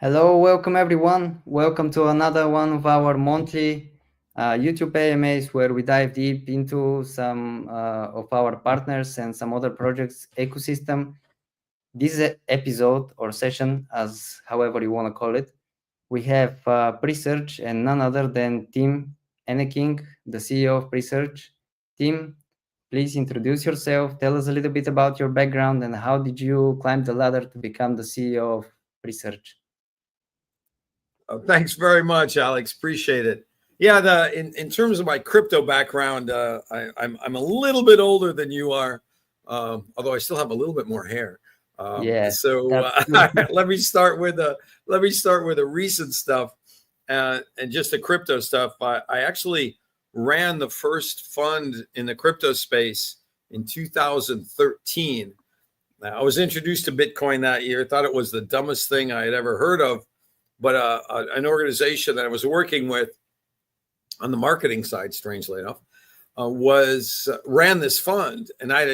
Hello, welcome everyone. Welcome to another one of our monthly YouTube AMAs where we dive deep into some of our partners and some other projects ecosystem. This episode or session, as however you want to call it, we have Presearch and none other than Tim Enneking, the CEO of Presearch. Tim, please introduce yourself. Tell us a little bit about your background and how did you climb the ladder to become the CEO of Presearch. Thanks very much, Alex. Appreciate it. Yeah, in terms of my crypto background, I'm a little bit older than you are, although I still have a little bit more hair. So let me start with the recent stuff and just the crypto stuff. I actually ran the first fund in the crypto space in 2013. I was introduced to Bitcoin that year. Thought it was the dumbest thing I had ever heard of. But an organization that I was working with on the marketing side, strangely enough, ran this fund, and I have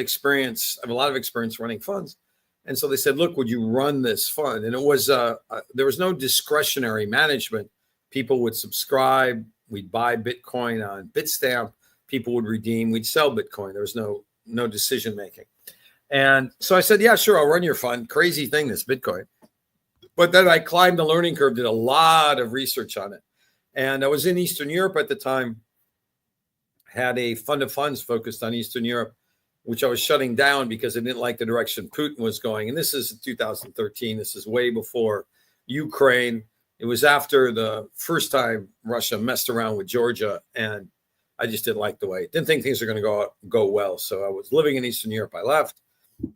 a lot of experience running funds. And so they said, "Look, would you run this fund?" And it was there was no discretionary management. People would subscribe. We'd buy Bitcoin on Bitstamp. People would redeem. We'd sell Bitcoin. There was no decision making. And so I said, "Yeah, sure, I'll run your fund." Crazy thing, this Bitcoin. But then I climbed the learning curve, did a lot of research on it. And I was in Eastern Europe at the time, had a fund of funds focused on Eastern Europe, which I was shutting down because I didn't like the direction Putin was going. And this is 2013. This is way before Ukraine. It was after the first time Russia messed around with Georgia. And I just didn't like the way. Didn't think things were going to go well. So I was living in Eastern Europe. I left.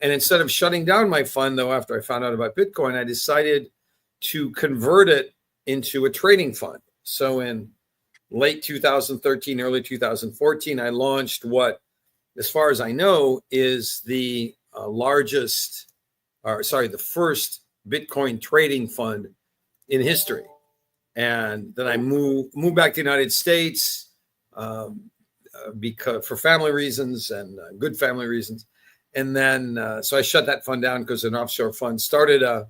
And instead of shutting down my fund, though, after I found out about Bitcoin, I decided to convert it into a trading fund. So in late 2013, early 2014, I launched what, as far as I know, is the the first Bitcoin trading fund in history. And then I moved back to the United States because for family reasons and good family reasons. And then, so I shut that fund down because an offshore fund started a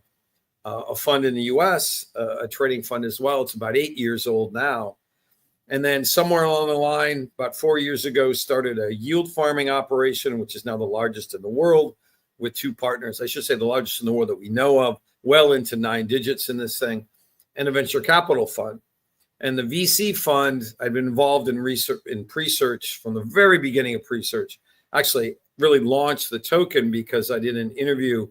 fund in the U.S., a trading fund as well. It's about 8 years old now. And then somewhere along the line, about 4 years ago, started a yield farming operation, which is now the largest in the world with two partners. I should say the largest in the world that we know of, well into 9 digits in this thing, and a venture capital fund. And the VC fund, I've been involved in research in Presearch from the very beginning of Presearch. Actually, really launched the token because I did an interview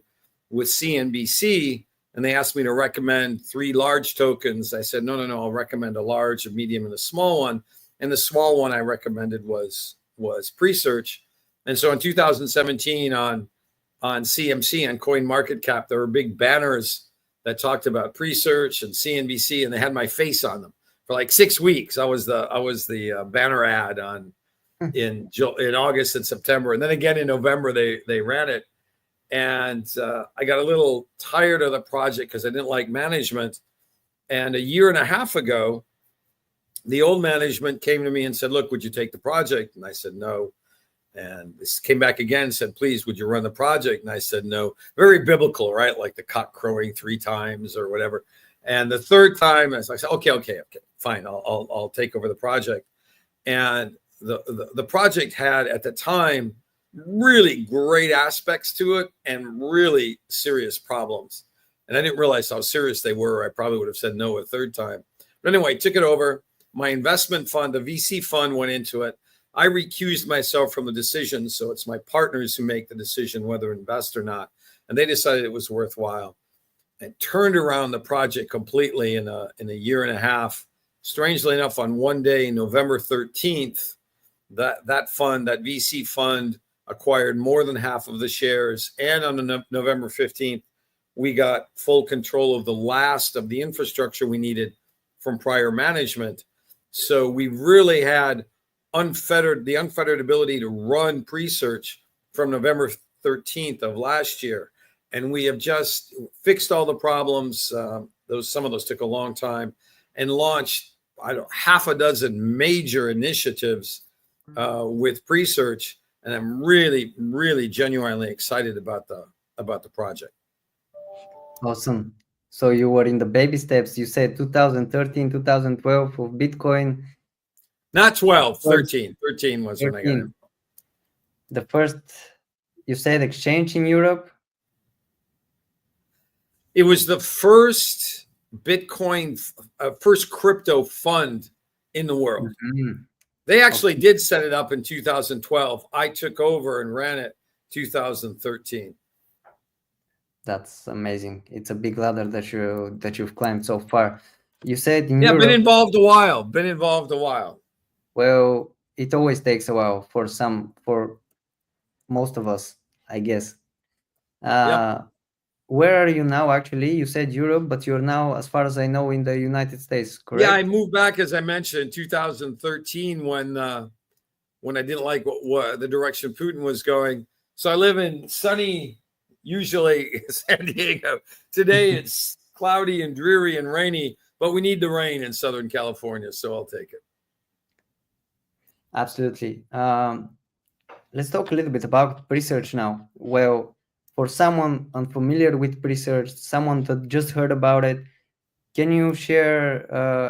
with CNBC and they asked me to recommend 3 large tokens. I said, no, I'll recommend a large, a medium, and a small one. And the small one I recommended was Presearch. And so in 2017 on CMC, on CoinMarketCap, there were big banners that talked about Presearch and CNBC, and they had my face on them for like 6 weeks. I was the banner ad in August and September, and then again in November they ran it. And I got a little tired of the project because I didn't like management. And a year and a half ago, the old management came to me and said, "Look, would you take the project?" And I said, "No." And this came back again and said, "Please, would you run the project?" And I said, "No." Very biblical, right? Like the cock crowing 3 times or whatever. And the third time, I said, okay, fine. I'll take over the project. And the project had at the time really great aspects to it and really serious problems. And I didn't realize how serious they were. I probably would have said no a third time. But anyway, took it over. My investment fund, the VC fund, went into it. I recused myself from the decision. So it's my partners who make the decision whether to invest or not. And they decided it was worthwhile and turned around the project completely in a year and a half. Strangely enough, on one day, November 13th, that VC fund acquired more than half of the shares. And on November 15th, we got full control of the last of the infrastructure we needed from prior management. So we really had the unfettered ability to run Presearch from November 13th of last year. And we have just fixed all the problems. Some of those took a long time, and launched, half a dozen major initiatives with Presearch. And I'm really, really genuinely excited about the project. Awesome. So you were in the baby steps. You said 2013, 2012 of Bitcoin. Not 12, First 13. 13 was when I got in. 13. The first, you said, exchange in Europe? It was the first Bitcoin, first crypto fund in the world. Mhm. They actually did set it up in 2012. I took over and ran it 2013. That's amazing. It's a big ladder that you've climbed so far. You said in Yeah, been Europe, involved a while. Been involved a while. well, it always takes a while for most of us, I guess. Yep. Where are you now, actually? You said Europe, but you're now, as far as I know, in the United States, Yeah, I correct? moved back, as I mentioned, in 2013 when I didn't like what the direction Putin was going. So I live in sunny, usually San Diego. Today it's cloudy and dreary and rainy, but we need the rain in Southern California, so I'll take it. Absolutely. Let's talk a little bit about Presearch now. Well, for someone unfamiliar with Presearch, someone that just heard about it, can you share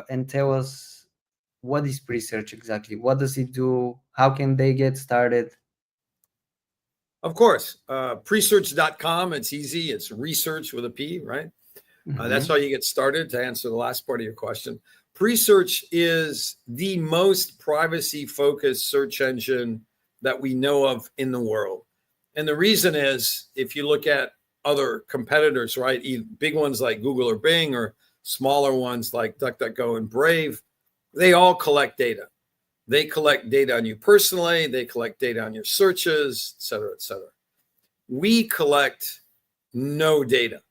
and tell us what is Presearch exactly? What does it do? How can they get started? Of course, presearch.com. It's easy. It's research with a P, right? That's how you get started. To answer the last part of your question, Presearch is the most privacy-focused search engine that we know of in the world. And the reason is, if you look at other competitors, right, big ones like Google or Bing, or smaller ones like DuckDuckGo and Brave, they all collect data. They collect data on you personally. They collect data on your searches, et cetera, et cetera. We collect no data.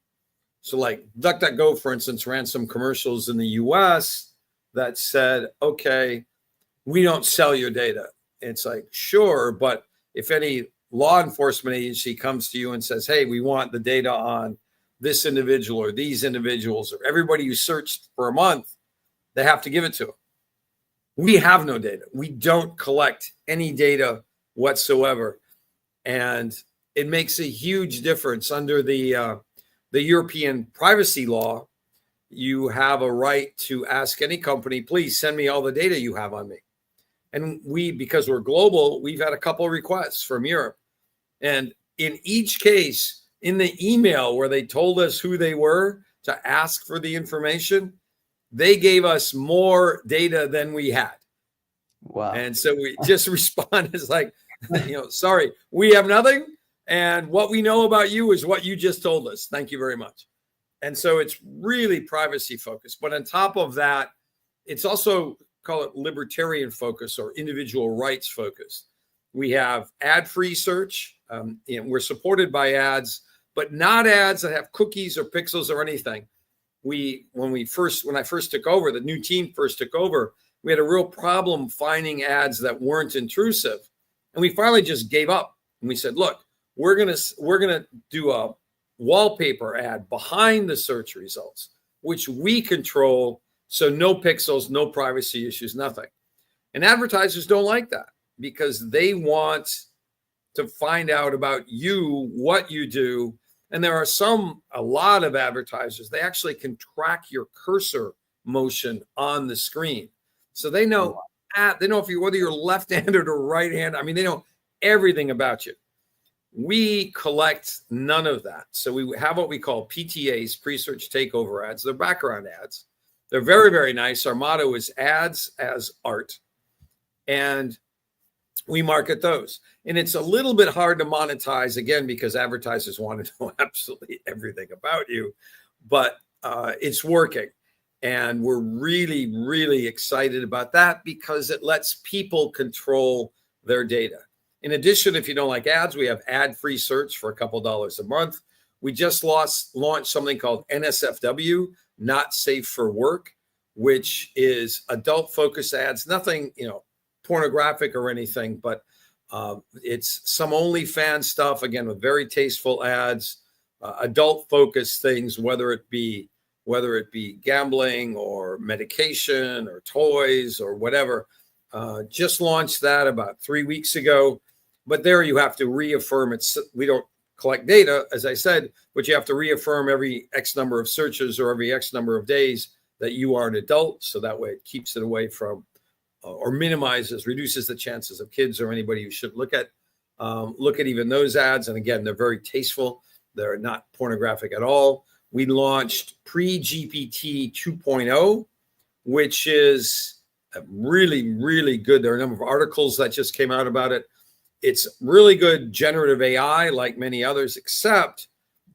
So like DuckDuckGo, for instance, ran some commercials in the US that said, okay, we don't sell your data. It's like, sure, but if any law enforcement agency comes to you and says, hey, we want the data on this individual or these individuals or everybody you searched for a month, they have to give it to them. We have no data. We don't collect any data whatsoever. And it makes a huge difference under the European privacy law. You have a right to ask any company, please send me all the data you have on me. And we, because we're global, we've had a couple of requests from Europe. And in each case, in the email where they told us who they were to ask for the information, they gave us more data than we had. Wow. And so we just respond as like, sorry, we have nothing. And what we know about you is what you just told us. Thank you very much. And so it's really privacy focused. But on top of that, it's also, call it libertarian focus or individual rights focused. We have ad-free search. We're supported by ads, but not ads that have cookies or pixels or anything. When I first took over, the new team first took over, we had a real problem finding ads that weren't intrusive. And we finally just gave up. And we said, look, we're gonna do a wallpaper ad behind the search results, which we control. So no pixels, no privacy issues, nothing. And advertisers don't like that because they want to find out about you, what you do. And there are a lot of advertisers, they actually can track your cursor motion on the screen. So they know, whether you're left-handed or right-handed. I mean, they know everything about you. We collect none of that. So we have what we call PTAs, pre-search takeover ads. They're background ads. They're very, very nice. Our motto is ads as art. And we market those. And it's a little bit hard to monetize, again, because advertisers want to know absolutely everything about you. But it's working. And we're really, really excited about that because it lets people control their data. In addition, if you don't like ads, we have ad-free search for a couple dollars a month. We just launched something called NSFW, Not Safe for Work, which is adult-focused ads, nothing, pornographic or anything, but it's some OnlyFans stuff, again, with very tasteful ads, adult-focused things, whether it be gambling or medication or toys or whatever. Just launched that about 3 weeks ago. But there you have to reaffirm we don't collect data, as I said, but you have to reaffirm every X number of searches or every X number of days that you are an adult. So that way it keeps it away from or reduces the chances of kids or anybody who should look at even those ads. And again, they're very tasteful. They're not pornographic at all. We launched Pre-GPT 2.0, which is really, really good. There are a number of articles that just came out about it. It's really good generative AI, like many others, except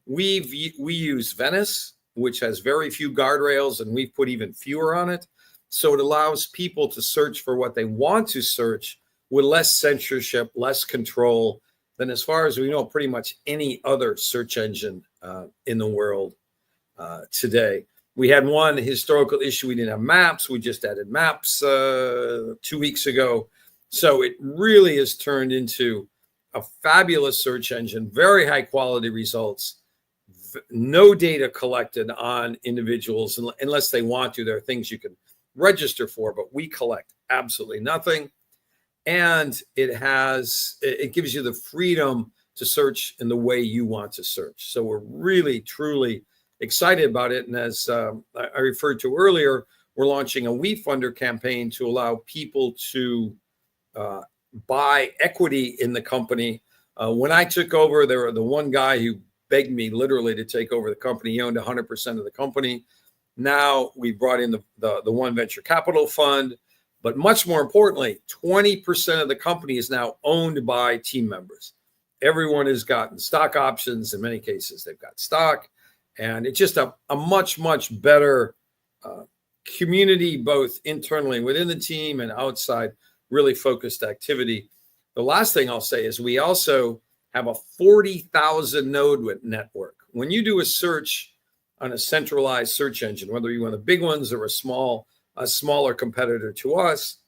we use Venice, which has very few guardrails, and we've put even fewer on it. So it allows people to search for what they want to search with less censorship, less control than, as far as we know, pretty much any other search engine in the world today. We had one historical issue. We didn't have maps. We just added maps 2 weeks ago. So it really has turned into a fabulous search engine, very high quality results, no data collected on individuals unless they want to. There are things you can register for, but we collect absolutely nothing. And it gives you the freedom to search in the way you want to search. So we're really, truly excited about it. And as I referred to earlier, we're launching a WeFunder campaign to allow people to buy equity in the company. When I took over, there was the one guy who begged me literally to take over the company. He owned 100% of the company. Now we brought in the one venture capital fund, but much more importantly, 20% of the company is now owned by team members. Everyone has gotten stock options. In many cases, they've got stock, and it's just a much, much better community, both internally within the team and outside, really focused activity. The last thing I'll say is we also have a 40,000 node network. When you do a search on a centralized search engine, whether you're one of the big ones or a smaller competitor to us,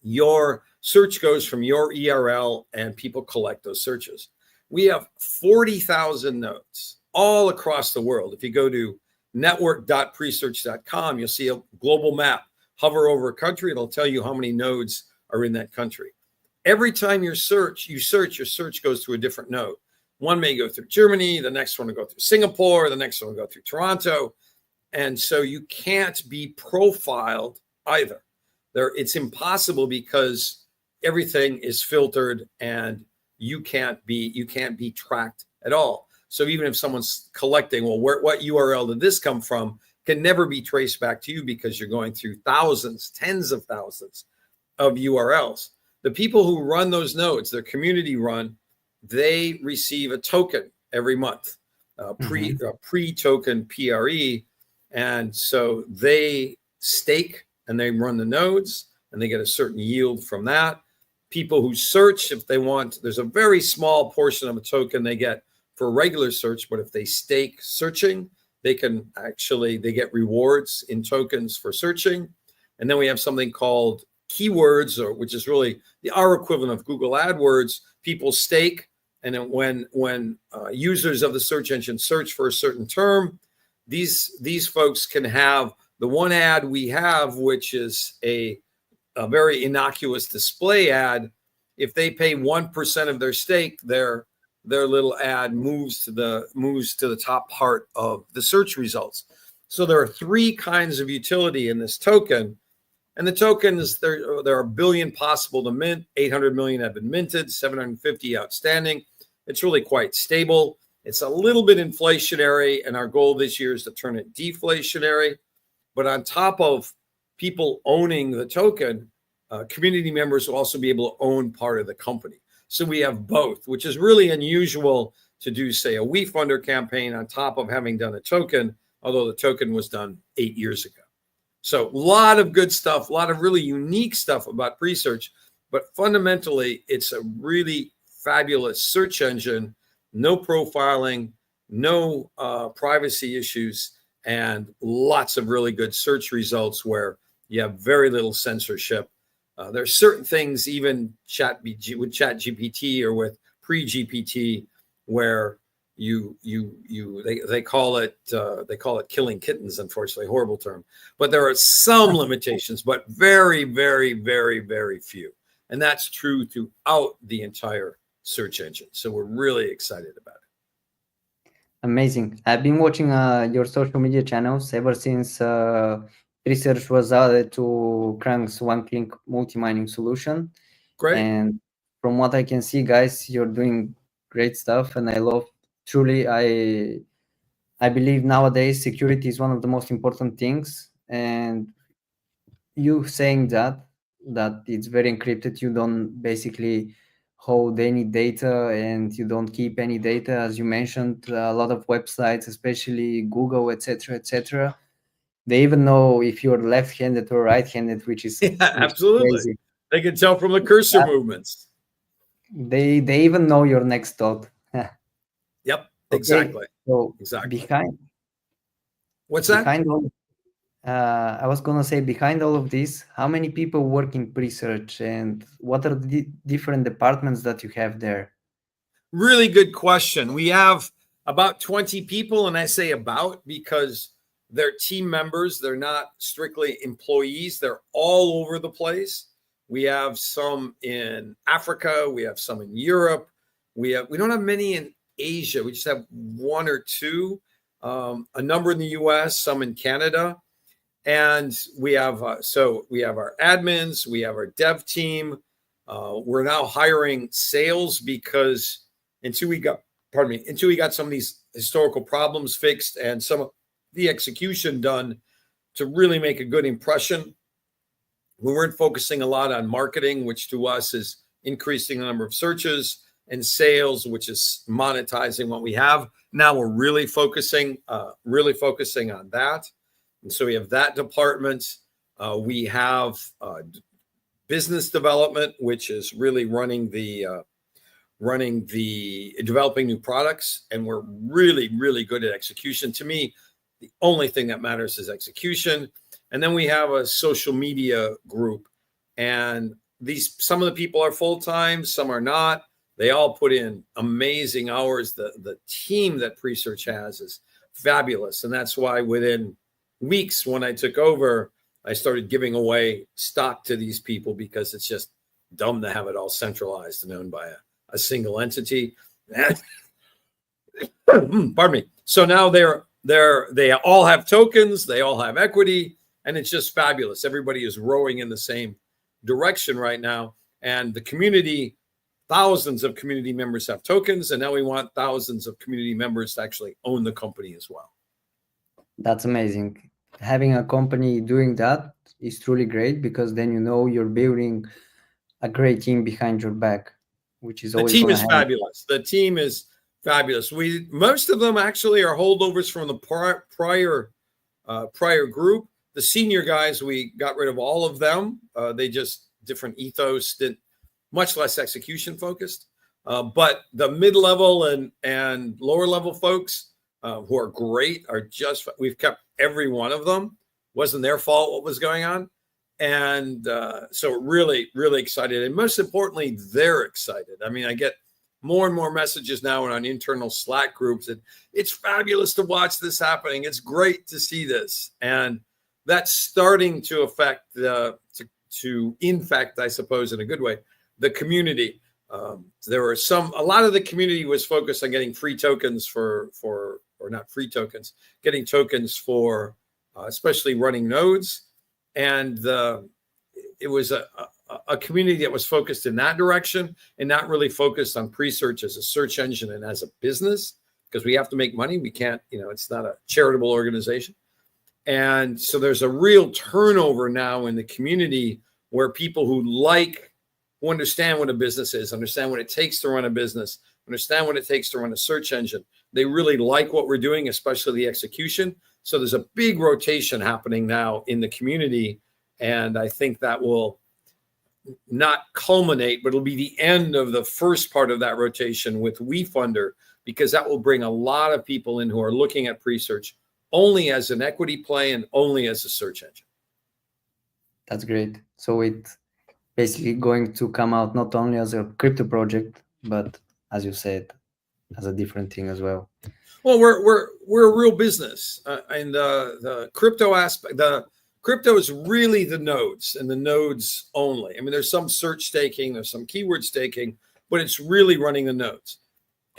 your search goes from your URL and people collect those searches. We have 40,000 nodes all across the world. If you go to network.presearch.com, you'll see a global map. Hover over a country, it'll tell you how many nodes are in that country. Every time your search goes to a different node. One may go through Germany, the next one will go through Singapore, the next one will go through Toronto. And so you can't be profiled either. It's impossible because everything is filtered and you can't be tracked at all. So even if someone's collecting, well, what URL did this come from, can never be traced back to you because you're going through thousands, tens of thousands of URLs. The people who run those nodes, they're community run, they receive a token every month, pre-token PRE. And so they stake and they run the nodes and they get a certain yield from that. People who search, if they want, there's a very small portion of a token they get for regular search, but if they stake searching, they get rewards in tokens for searching. And then we have something called keywords, which is really our equivalent of Google AdWords. People stake, and then when users of the search engine search for a certain term, these folks can have the one ad we have, which is a very innocuous display ad. If they pay 1% of their stake, their little ad moves to the top part of the search results. So there are three kinds of utility in this token. And the tokens, there are a billion possible to mint. 800 million have been minted, 750 outstanding. It's really quite stable. It's a little bit inflationary, and our goal this year is to turn it deflationary. But on top of people owning the token, community members will also be able to own part of the company. So we have both, which is really unusual to do, say, a WeFunder campaign on top of having done a token, although the token was done 8 years ago. So a lot of good stuff, a lot of really unique stuff about Presearch, but fundamentally, it's a really fabulous search engine, no profiling, no privacy issues, and lots of really good search results where you have very little censorship. There are certain things, even with ChatGPT or with Pre-GPT, where they call it killing kittens. Unfortunately, horrible term. But there are some limitations, but very, very, very, very few, and that's true throughout the entire search engine. So we're really excited about it. Amazing. I've been watching your social media channels ever since Presearch was added to Crankk's one-click multi-mining solution. Great. And from what I can see, guys, you're doing great stuff, and I love. Truly, I believe nowadays security is one of the most important things. And you saying that it's very encrypted, you don't basically hold any data and you don't keep any data, as you mentioned. A lot of websites, especially Google, etc., they even know if you're left-handed or right-handed, which is Yeah, absolutely. crazy. They can tell from the cursor movements. They even know your next thought. Yep, Okay, exactly. so Exactly. What's that? Behind all, I was gonna say, behind all of this, how many people work in Presearch, and what are the different departments that you have there? Really good question. We have about 20 people, and I say about because they're team members. They're not strictly employees. They're all over the place. We have some in Africa. We have some in Europe. We don't have many in Asia. We just have one or two. A number in the US, some in Canada. And we have we have our admins, we have our dev team. We're now hiring sales because until we got some of these historical problems fixed and some of the execution done to really make a good impression, we weren't focusing a lot on marketing, which to us is increasing the number of searches, and sales, which is monetizing what we have. Now we're really focusing on that. And so we have that department. We have business development, which is really developing new products. And we're really, really good at execution. To me, the only thing that matters is execution. And then we have a social media group. And some of the people are full-time, some are not. They all put in amazing hours. The team that Presearch has is fabulous. And that's why within weeks when I took over, I started giving away stock to these people because it's just dumb to have it all centralized and owned by a single entity. Pardon me. So now they all have tokens, they all have equity, and it's just fabulous. Everybody is rowing in the same direction right now. And the community, thousands of community members have tokens, and now we want thousands of community members to actually own the company as well. That's amazing. Having a company doing that is truly great, because then you know you're building a great team behind your back, which is always the team gonna is happen. fabulous. The team is fabulous. Most of them actually are holdovers from the prior group. The senior guys, we got rid of all of them. They just different ethos, much less execution focused. But the mid-level and lower level folks who are great we've kept every one of them. Wasn't their fault what was going on. And so really, really excited. And most importantly, they're excited. I mean, I get more and more messages now on internal Slack groups that it's fabulous to watch this happening. It's great to see this. And that's starting to affect to infect, I suppose, in a good way, the community. There were a lot of the community was focused on getting free tokens or not free tokens, getting tokens for especially running nodes. And it was a community that was focused in that direction and not really focused on Presearch as a search engine and as a business, because we have to make money. We can't, it's not a charitable organization. And so there's a real turnover now in the community where people who understand what a business is, understand what it takes to run a business, understand what it takes to run a search engine. They really like what we're doing, especially the execution. So there's a big rotation happening now in the community. And I think that will not culminate, but it'll be the end of the first part of that rotation with WeFunder, because that will bring a lot of people in who are looking at Presearch only as an equity play and only as a search engine. That's great. So it's basically going to come out not only as a crypto project, but as you said, as a different thing as well. Well, we're a real business, and the crypto aspect. The crypto is really the nodes and the nodes only. I mean, there's some search staking, there's some keyword staking, but it's really running the nodes.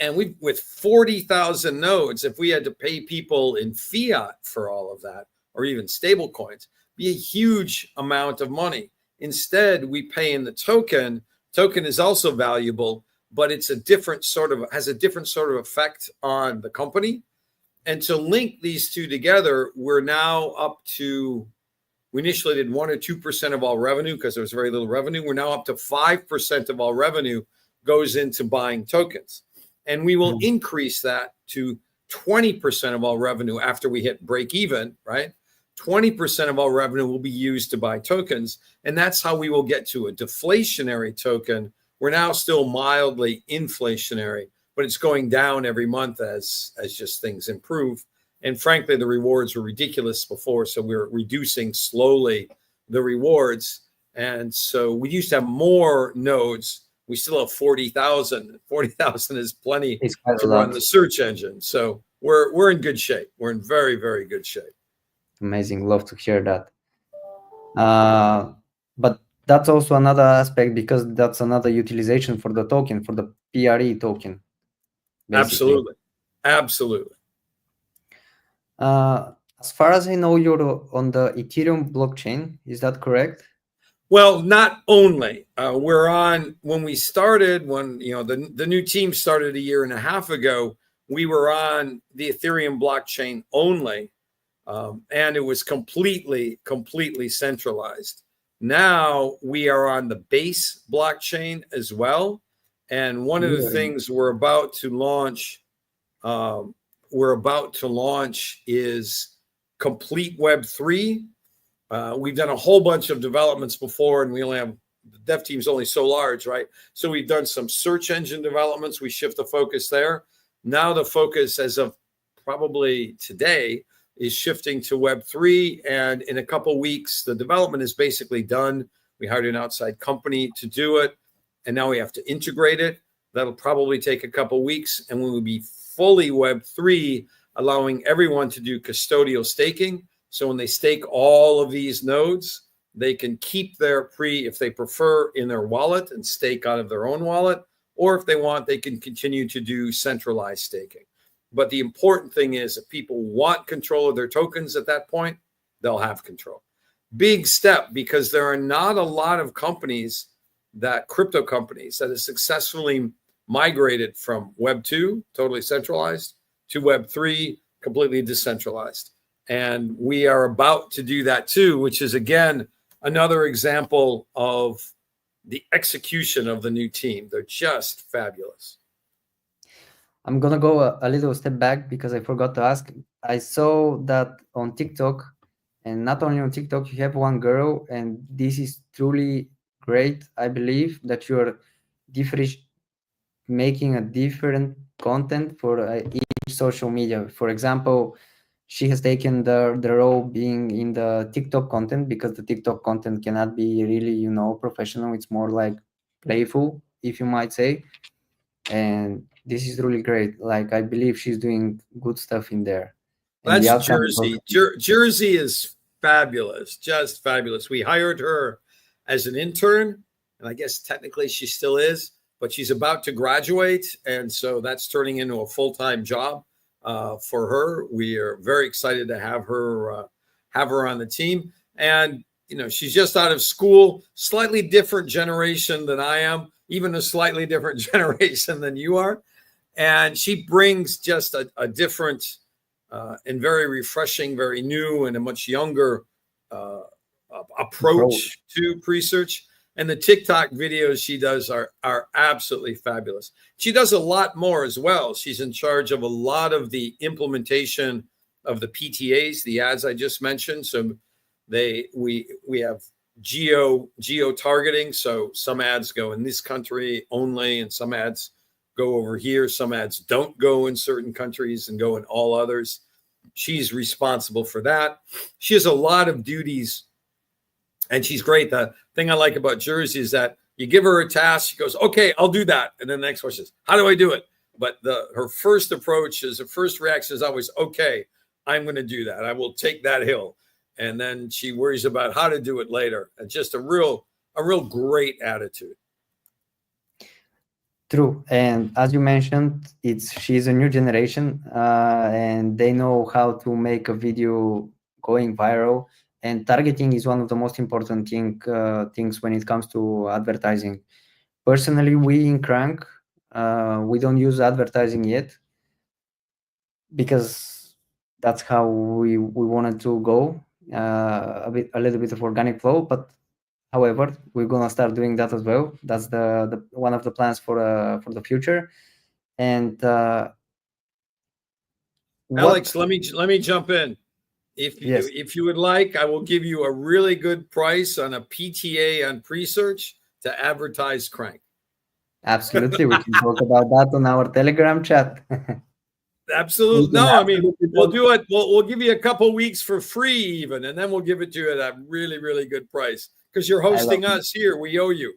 And with 40,000 nodes, if we had to pay people in fiat for all of that, or even stable coins, be a huge amount of money. Instead, we pay in the token. Token is also valuable, but it's has a different sort of effect on the company. And to link these two together, we're now up to, we initially did 1 or 2% of all revenue because there was very little revenue. We're now up to 5% of all revenue goes into buying tokens. And we will increase that to 20% of all revenue after we hit break even, right? 20% of all revenue will be used to buy tokens. And that's how we will get to a deflationary token. We're now still mildly inflationary, but it's going down every month as just things improve. And frankly, the rewards were ridiculous before, so we're reducing slowly the rewards. And so we used to have more nodes. We still have 40,000. 40,000 is plenty to run the search engine. So we're in good shape. We're in very, very good shape. Amazing. Love to hear that. But that's also another aspect, because that's another utilization for the token, for the PRE token. Basically. Absolutely. As far as I know, you're on the Ethereum blockchain. Is that correct? Well, not only. We're on, when we started, when the new team started a year and a half ago, we were on the Ethereum blockchain only, and it was completely centralized. Now we are on the base blockchain as well, and one of the things we're about to launch is complete Web3. We've done a whole bunch of developments before, and we only have, the dev team's only so large, right? So we've done some search engine developments. We shift the focus there. Now the focus, as of probably today, is shifting to Web3. And in a couple of weeks, the development is basically done. We hired an outside company to do it, and now we have to integrate it. That'll probably take a couple of weeks, and we will be fully Web3, allowing everyone to do custodial staking. So when they stake all of these nodes, they can keep their if they prefer, in their wallet and stake out of their own wallet, or if they want, they can continue to do centralized staking. But the important thing is, if people want control of their tokens at that point, they'll have control. Big step, because there are not a lot of companies, crypto companies, that have successfully migrated from Web 2, totally centralized, to Web 3, completely decentralized. And we are about to do that too, which is, again, another example of the execution of the new team. They're just fabulous. I'm going to go a little step back because I forgot to ask. I saw that on TikTok, and not only on TikTok, you have one girl, and this is truly great. I believe that you're making a different content for each social media. For example, she has taken the role being in the TikTok content, because the TikTok content cannot be really, professional. It's more like playful, if you might say. And this is really great. Like, I believe she's doing good stuff in there. And that's Jersey. Jersey is fabulous, just fabulous. We hired her as an intern, and I guess technically she still is, but she's about to graduate. And so that's turning into a full-time job for her. We are very excited to have her on the team. And, she's just out of school, slightly different generation than I am, even a slightly different generation than you are. And she brings just a different and very refreshing, very new, and a much younger approach to Presearch. And the TikTok videos she does are absolutely fabulous. She does a lot more as well. She's in charge of a lot of the implementation of the PTAs, the ads I just mentioned. So we have geo targeting. So some ads go in this country only, and some ads go over here. Some ads don't go in certain countries and go in all others. She's responsible for that. She has a lot of duties, and she's great. The thing I like about Jersey is that you give her a task, she goes, okay, I'll do that. And then the next question is, how do I do it? But her first reaction is always, okay, I'm going to do that. I will take that hill. And then she worries about how to do it later. And just a real great attitude. True, and as you mentioned, she's a new generation, and they know how to make a video going viral. And targeting is one of the most important things when it comes to advertising. Personally, we in Crankk, we don't use advertising yet because that's how we wanted to go, a little bit of organic flow. But however, we're gonna start doing that as well. That's the one of the plans for the future. And Alex, what? let me jump in. Yes, If you would like, I will give you a really good price on a PTA on Presearch to advertise Crankk. absolutely. We can talk about that on our Telegram chat. We Absolutely. can No, I mean, absolutely we'll talk. do it. We'll give you a couple weeks for free even, and then we'll give it to you at a really, really good price because you're I love hosting it. us here. We owe you.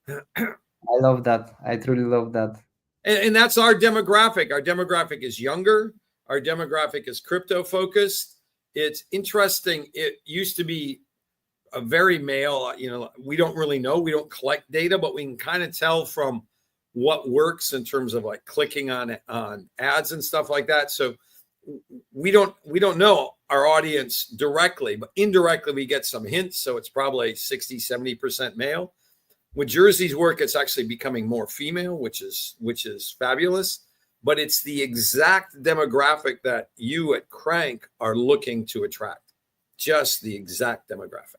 I love that. I truly love that. And that's our demographic. Our demographic is younger. Our demographic is crypto focused. It's interesting. It used to be a very male, we don't really know. We don't collect data, but we can kind of tell from what works in terms of like clicking on ads and stuff like that. So we don't know our audience directly, but indirectly we get some hints. So it's probably 60-70% male. With Jersey's work, it's actually becoming more female, which is fabulous. But it's the exact demographic that you at Crankk are looking to attract. Just the exact demographic.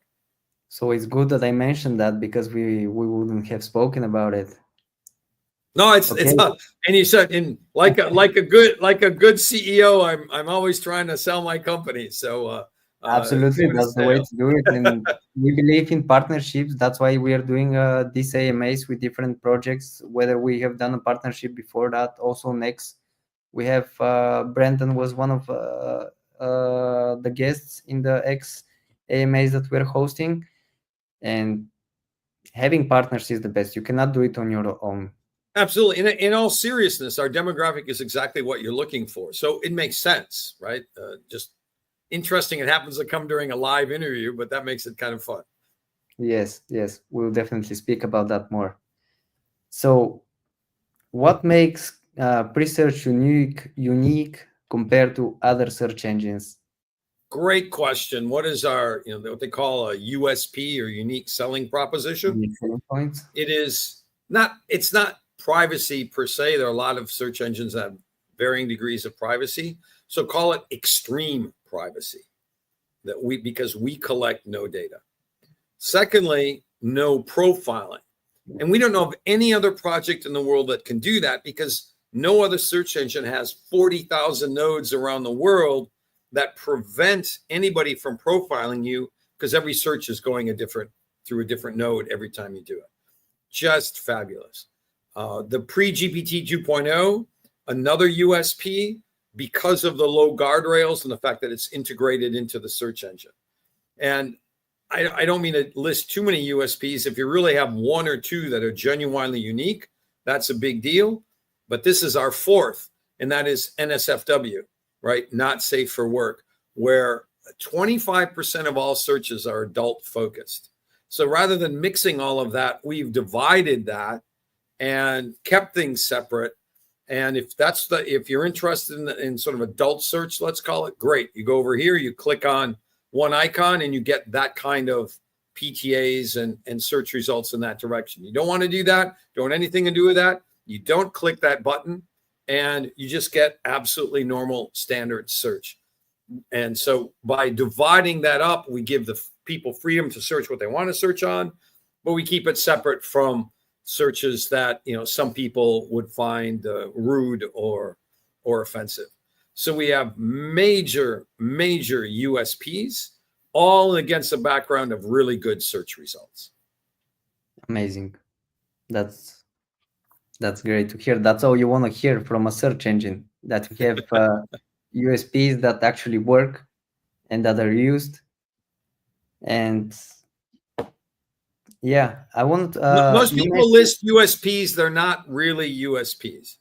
So it's good that I mentioned that because we wouldn't have spoken about it. No, it's Okay. and you said in like a good CEO, I'm always trying to sell my company. So Absolutely, point of that's the way sale. to do it. And we believe in partnerships. That's why we are doing these AMAs with different projects, whether we have done a partnership before that. Also, next, we have Brandon was one of the guests in the X AMAs that we're hosting. And having partners is the best. You cannot do it on your own. Absolutely. In all seriousness, our demographic is exactly what you're looking for. So it makes sense, right? Just interesting. It happens to come during a live interview, but that makes it kind of fun. Yes, yes, we'll definitely speak about that more. So, what makes Presearch unique compared to other search engines? Great question. What is our, what they call a USP or unique selling proposition? Unique selling points? It's not privacy per se. There are a lot of search engines that have varying degrees of privacy. So call it extreme privacy because we collect no data. Secondly, no profiling. And we don't know of any other project in the world that can do that because no other search engine has 40,000 nodes around the world that prevent anybody from profiling you because every search is going through a different node every time you do it. Just fabulous. The pre-GPT 2.0, another USP because of the low guardrails and the fact that it's integrated into the search engine. And I don't mean to list too many USPs. If you really have one or two that are genuinely unique, that's a big deal. But this is our fourth, and that is NSFW, right? Not safe for work, where 25% of all searches are adult focused. So rather than mixing all of that, we've divided that and kept things separate. And if you're interested in sort of adult search, let's call it, great. You go over here, you click on one icon and you get that kind of PTAs and search results in that direction. You don't want to do that, don't want anything to do with that. You don't click that button and you just get absolutely normal standard search. And so by dividing that up, we give the people freedom to search what they want to search on, but we keep it separate from searches that some people would find rude or offensive. So we have major USPs, all against a background of really good search results. Amazing. That's great to hear. That's all you want to hear from a search engine, that we have USPs that actually work and that are used. And yeah, I want Most you people mentioned list USPs. They're not really USPs.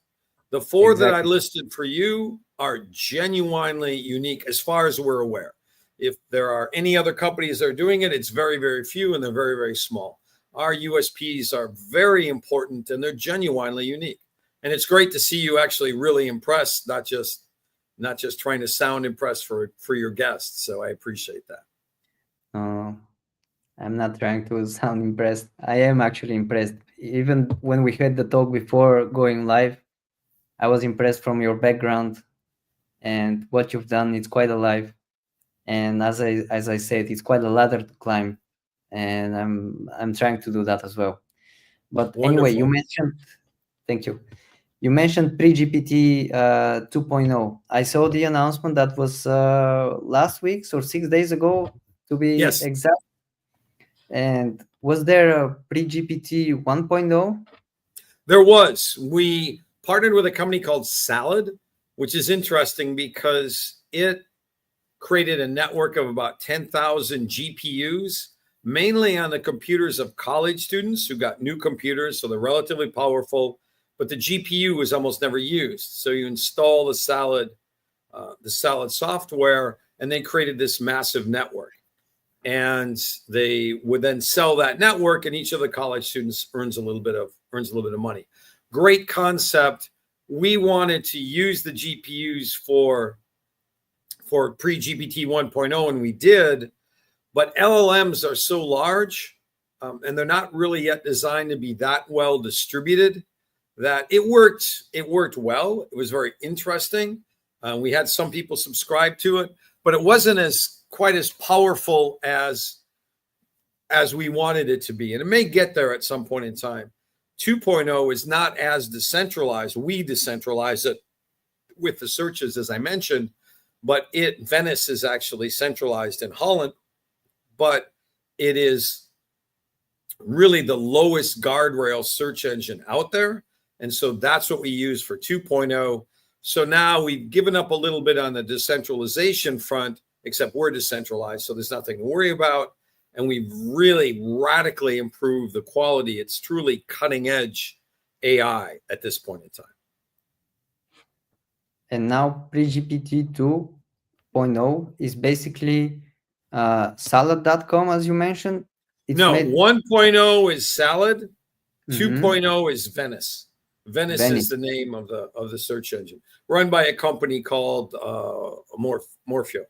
The four that I exactly. listed for you are genuinely unique as far as we're aware. If there are any other companies that are doing it, it's very, very few and they're very, very small. our USPs are very important and they're genuinely unique. And it's great to see you actually really impressed, not just trying to sound impressed for your guests. So I appreciate that. I'm not trying to sound impressed. I am actually impressed. Even when we had the talk before going live, I was impressed from your background and what you've done. It's quite alive. And as I said, it's quite a ladder to climb. And I'm trying to do that as well. But anyway, you Wonderful. mentioned, thank you. You mentioned pre-GPT 2.0. I saw the announcement that was last week or 6 days ago, to be Yes, exact. And was there a pre-GPT 1.0? there was. We partnered with a company called Salad, which is interesting because it created a network of about 10,000 GPUs, mainly on the computers of college students who got new computers, so they're relatively powerful, but the GPU was almost never used. So you install the Salad software, and they created this massive network. And they would then sell that network, and each of the college students earns a little bit of money. Great concept. We wanted to use the GPUs for pre-GPT 1.0, and we did, but LLMs are so large and they're not really yet designed to be that well distributed that it worked well. It was very interesting. We had some people subscribe to it, but it wasn't quite as powerful as we wanted it to be. And it may get there at some point in time. 2.0 is not as decentralized. We decentralize it with the searches, as I mentioned, but Venice is actually centralized in Holland, but it is really the lowest guardrail search engine out there. And so that's what we use for 2.0. So now we've given up a little bit on the decentralization front, except we're decentralized, so there's nothing to worry about. And we've really radically improved the quality. It's truly cutting edge AI at this point in time. And now pre-GPT 2.0 is basically salad.com, as you mentioned. No, 1.0 is Salad. 2.0 is Venice. Venice is the name of the search engine, run by a company called Morpheo.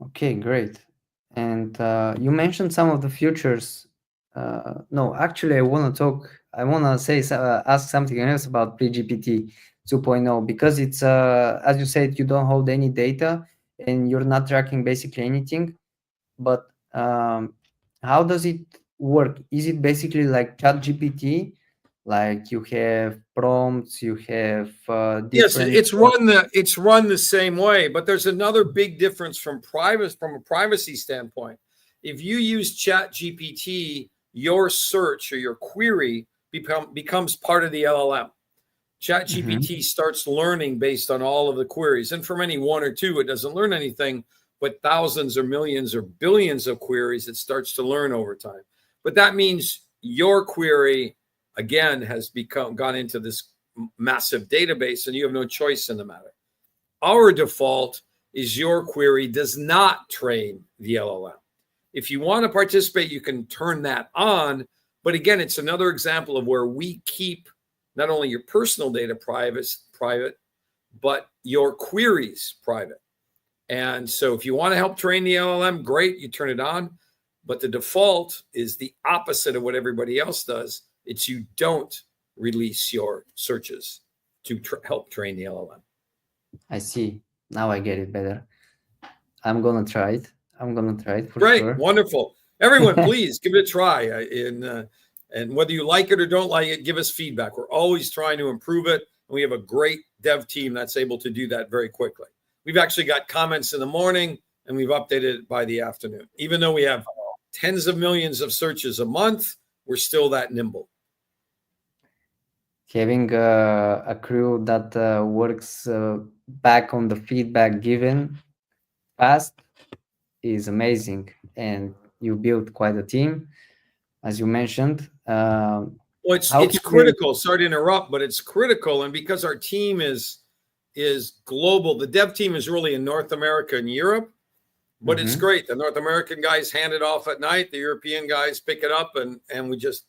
Okay, great. And you mentioned some of the futures. No, actually, I want to say ask something else about pre-GPT 2.0, because it's as you said, you don't hold any data and you're not tracking basically anything. But how does it work? Is it basically like ChatGPT? Like you have prompts, you have different. Yes, it's run the same way, but there's another big difference from a privacy standpoint. If you use ChatGPT, your search or your query becomes part of the LLM. ChatGPT starts learning based on all of the queries, and from any one or two, it doesn't learn anything. But thousands or millions or billions of queries, it starts to learn over time. But that means your query, again, has gone into this massive database, and you have no choice in the matter. Our default is your query does not train the LLM. If you want to participate, you can turn that on. But again, it's another example of where we keep not only your personal data private, but your queries private. And so if you want to help train the LLM, great, you turn it on. But the default is the opposite of what everybody else does. It's you don't release your searches to help train the LLM. I see. Now I get it better. I'm going to try it. For Great, sure. Wonderful. Everyone, please give it a try. And whether you like it or don't like it, give us feedback. We're always trying to improve it. And we have a great dev team that's able to do that very quickly. We've actually got comments in the morning, and we've updated it by the afternoon. Even though we have tens of millions of searches a month, we're still that nimble. Having a crew that works back on the feedback given fast is amazing. And you built quite a team, as you mentioned. Well, it's critical. Sorry to interrupt, but it's critical. And because our team is global, the dev team is really in North America and Europe. But it's great. The North American guys hand it off at night. The European guys pick it up, and we just,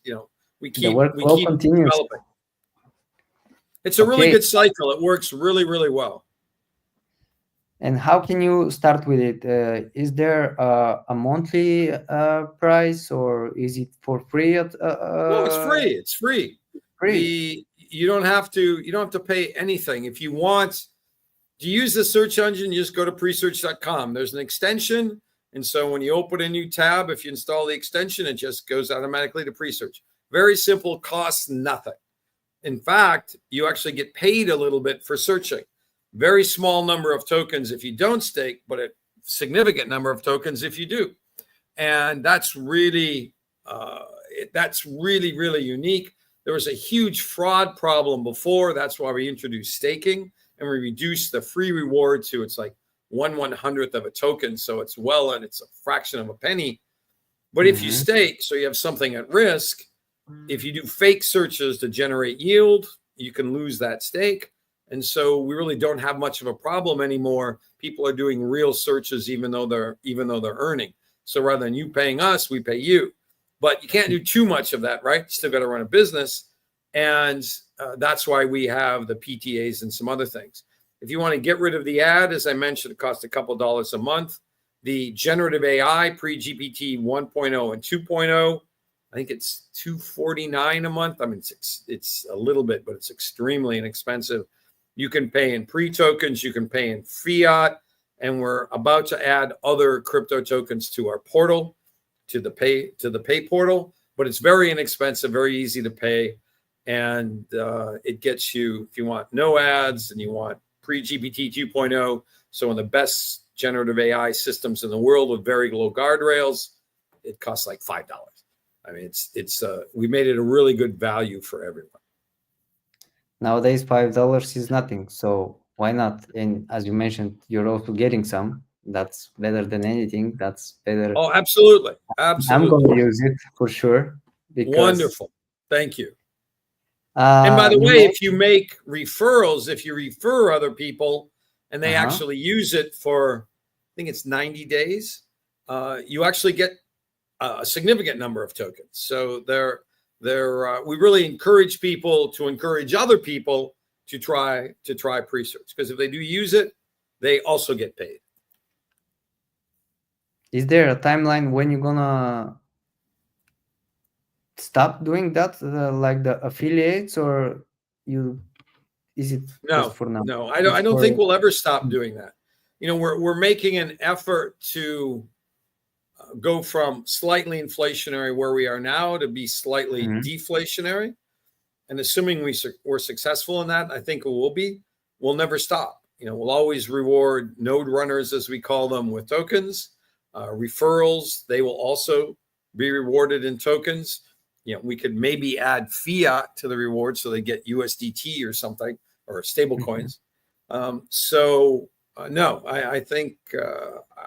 we keep continues. developing. It's a really good cycle. It works really, really well. And how can you start with it? Is there a monthly price, or is it for free? No, it's free. It's free. You don't have to pay anything. If you want to use the search engine, you just go to presearch.com. There's an extension. And so when you open a new tab, if you install the extension, it just goes automatically to Presearch. Very simple, costs nothing. In fact, you actually get paid a little bit for searching. Very small number of tokens if you don't stake, but a significant number of tokens if you do. And that's really, really unique. There was a huge fraud problem before. That's why we introduced staking, and we reduced the free reward to it's like 1/100th of a token. So it's and it's a fraction of a penny. But if you stake, so you have something at risk, if you do fake searches to generate yield, you can lose that stake. And so we really don't have much of a problem anymore. People are doing real searches, even though they're earning. So rather than you paying us, we pay you. But you can't do too much of that, right? You still got to run a business. And that's why we have the PTAs and some other things. If you want to get rid of the ad, as I mentioned, it costs a couple dollars a month. The generative AI pre-GPT 1.0 and 2.0, I think it's $249 a month. I mean, it's a little bit, but it's extremely inexpensive. You can pay in pre-tokens, you can pay in fiat, and we're about to add other crypto tokens to our portal, to the pay portal. But it's very inexpensive, very easy to pay, and it gets you, if you want no ads and you want pre-GPT 2.0, so one of the best generative AI systems in the world with very low guardrails, it costs like $5. I mean, we made it a really good value for everyone. Nowadays, $5 is nothing. So why not? And as you mentioned, you're also getting some. That's better than anything. That's better. Oh, absolutely. Absolutely. I'm going to use it for sure. Wonderful. Thank you. And by the way, if you make referrals, if you refer other people and they actually use it for, I think it's 90 days, you actually get a significant number of tokens. So we really encourage people to encourage other people to try Presearch, because if they do use it, they also get paid. Is there a timeline when you're gonna stop doing that, like the affiliates, or is it just for now? No, I don't think we'll ever stop doing that. We're making an effort to go from slightly inflationary where we are now to be slightly deflationary. And assuming we're successful in that, I think it will be, we'll never stop. We'll always reward node runners, as we call them, with tokens. Referrals, they will also be rewarded in tokens. We could maybe add fiat to the reward so they get USDT or something, or stable coins. No, I think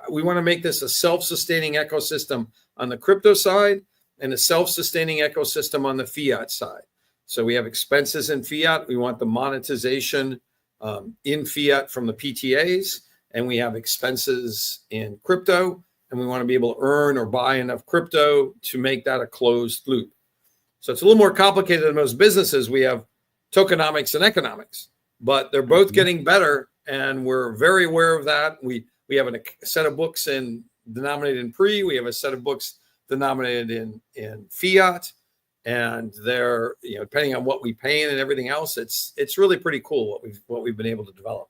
we want to make this a self-sustaining ecosystem on the crypto side and a self-sustaining ecosystem on the fiat side. So we have expenses in fiat. We want the monetization in fiat from the PTAs, and we have expenses in crypto, and we want to be able to earn or buy enough crypto to make that a closed loop. So it's a little more complicated than most businesses. We have tokenomics and economics, but they're both getting better. And we're very aware of that. We have a set of books denominated in pre. We have a set of books denominated in fiat, and they're depending on what we pay and everything else. It's really pretty cool what we've been able to develop.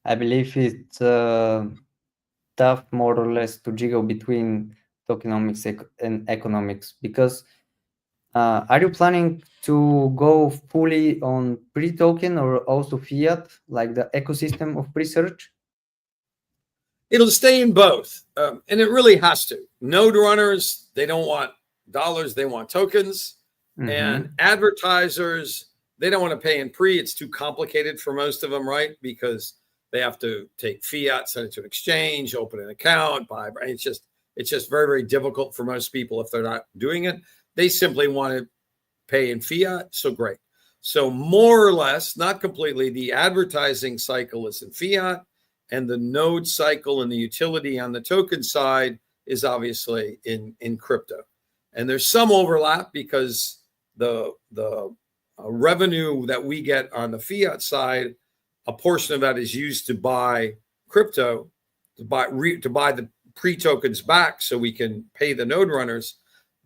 I believe it's tough, more or less, to jiggle between tokenomics and economics, because are you planning to go fully on pre-token or also fiat, like the ecosystem of Presearch? It'll stay in both, and it really has to. Node runners, they don't want dollars, they want tokens. And advertisers, they don't want to pay in pre. It's too complicated for most of them, right? Because they have to take fiat, send it to an exchange, open an account, buy. It's just very, very difficult for most people if they're not doing it. They simply want to pay in fiat. So great. So more or less, not completely, the advertising cycle is in fiat, and the node cycle and the utility on the token side is obviously in crypto. And there's some overlap because the revenue that we get on the fiat side, a portion of that is used to buy crypto, to buy the pre-tokens back so we can pay the node runners.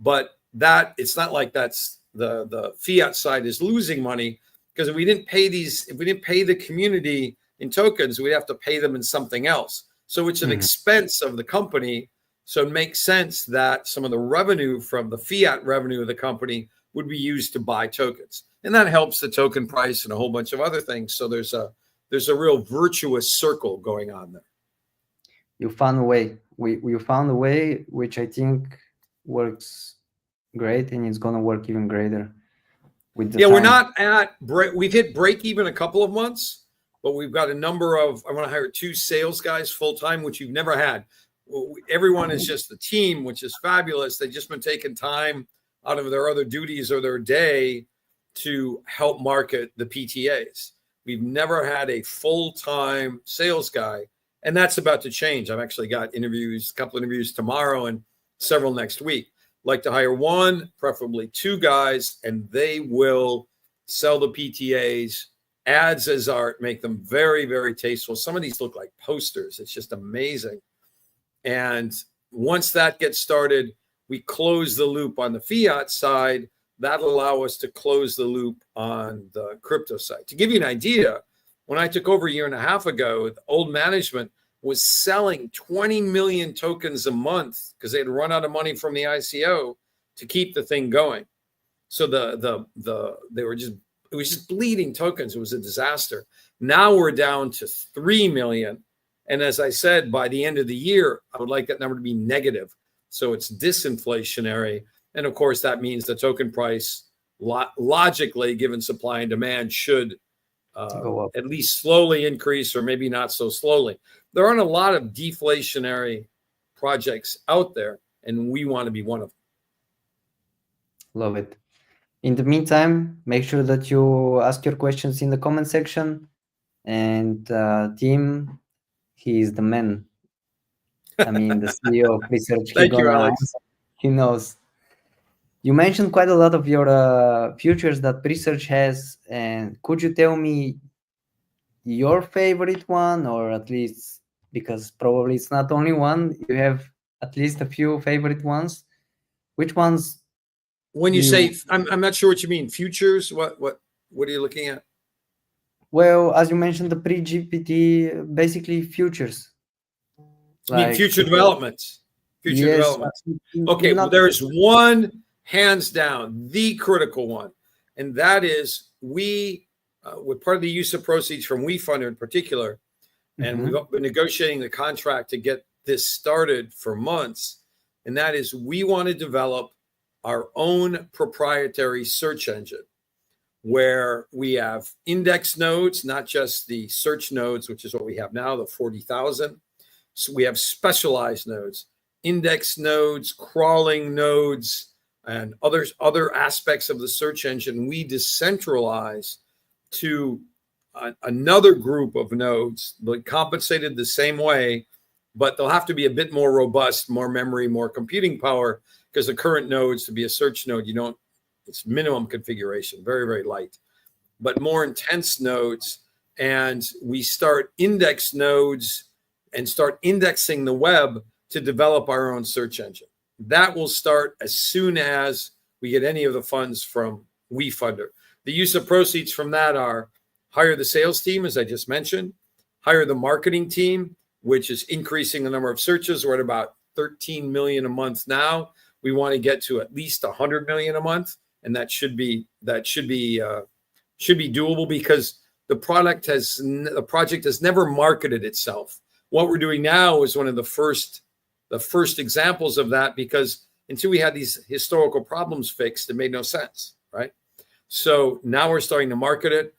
But that it's not like that's the fiat side is losing money, because if we didn't pay the community in tokens, we'd have to pay them in something else. So it's an expense of the company. So it makes sense that some of the revenue from the fiat revenue of the company would be used to buy tokens. And that helps the token price and a whole bunch of other things. So there's a real virtuous circle going on there. You found a way. We found a way which I think works great, and it's going to work even greater with the time. We're not at break. We've hit break even a couple of months, but we've got a number of, I want to hire 2 sales guys full time, which you've never had. Everyone is just the team, which is fabulous. They've just been taking time out of their other duties or their day to help market the PTAs. We've never had a full-time sales guy, and that's about to change. I've actually got a couple interviews tomorrow and several next week. Like to hire 1, preferably 2 guys, and they will sell the PTAs, ads as art, make them very, very tasteful. Some of these look like posters. It's just amazing. And once that gets started, we close the loop on the fiat side. That'll allow us to close the loop on the crypto side. To give you an idea, when I took over a year and a half ago, the old management was selling 20 million tokens a month because they had run out of money from the ICO to keep the thing going. So it was just bleeding tokens. It was a disaster. Now we're down to 3 million. And as I said, by the end of the year, I would like that number to be negative. So it's disinflationary. And of course, that means the token price, logically, given supply and demand, should go up, at least slowly increase, or maybe not so slowly. There aren't a lot of deflationary projects out there, and we want to be one of them. Love it. In the meantime, make sure that you ask your questions in the comment section. And Tim, he is the man. I mean, the CEO of Presearch. Thank you, Alex. He knows. You mentioned quite a lot of your features that Presearch has. And could you tell me your favorite one, or at least, because probably it's not only one, you have at least a few favorite ones. Which ones? When you say, I'm not sure what you mean. Futures? What are you looking at? Well, as you mentioned, the pre-GPT, basically futures. You mean future developments? Future developments. Okay, well, there is one, hands down, the critical one. And that is we're part of the use of proceeds from WeFunder in particular. And we've been negotiating the contract to get this started for months. And that is, we want to develop our own proprietary search engine where we have index nodes, not just the search nodes, which is what we have now, the 40,000. So we have specialized nodes, index nodes, crawling nodes, and other aspects of the search engine. We decentralize to another group of nodes, but compensated the same way, but they'll have to be a bit more robust, more memory, more computing power, because the current nodes, to be a search node, it's minimum configuration, very, very light, but more intense nodes. And we start index nodes and start indexing the web to develop our own search engine. That will start as soon as we get any of the funds from WeFunder. The use of proceeds from that are hire the sales team, as I just mentioned, hire the marketing team, which is increasing the number of searches. We're at about 13 million a month now. We want to get to at least 100 million a month, and that should be doable, because the project has never marketed itself. What we're doing now is one of the first examples of that, because until we had these historical problems fixed, it made no sense, right? So now we're starting to market it,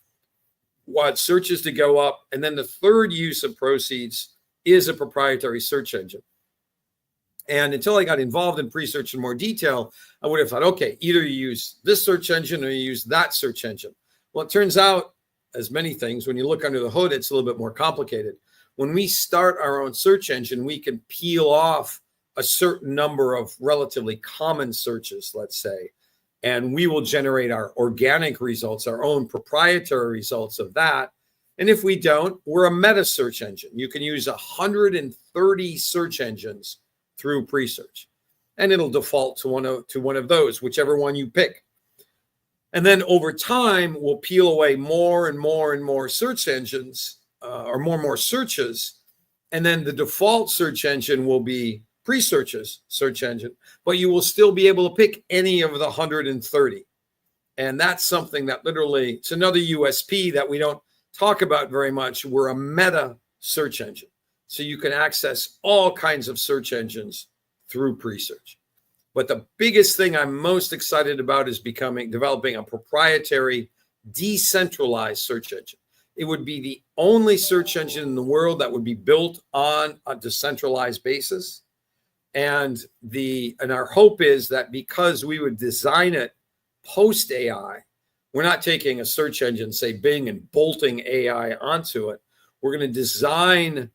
want searches to go up, and then the third use of proceeds is a proprietary search engine. And until I got involved in Presearch in more detail, I would have thought, okay, either you use this search engine or you use that search engine. Well, it turns out, as many things, when you look under the hood, it's a little bit more complicated. when we start our own search engine, we can peel off a certain number of relatively common searches, let's say, and we will generate our organic results, our own proprietary results of that. And if we don't, we're a meta search engine. You can use 130 search engines through Presearch, and it'll default to one of those, whichever one you pick. And then over time, we'll peel away more and more and more search engines, or more searches. And then the default search engine will be Presearch's search engine, but you will still be able to pick any of the 130. And that's something that literally, it's another USP that we don't talk about very much. We're a meta search engine. So you can access all kinds of search engines through Presearch. But the biggest thing I'm most excited about is developing a proprietary decentralized search engine. It would be the only search engine in the world that would be built on a decentralized basis. And our hope is that because we would design it post AI, we're not taking a search engine, say Bing, and bolting AI onto it. We're going to design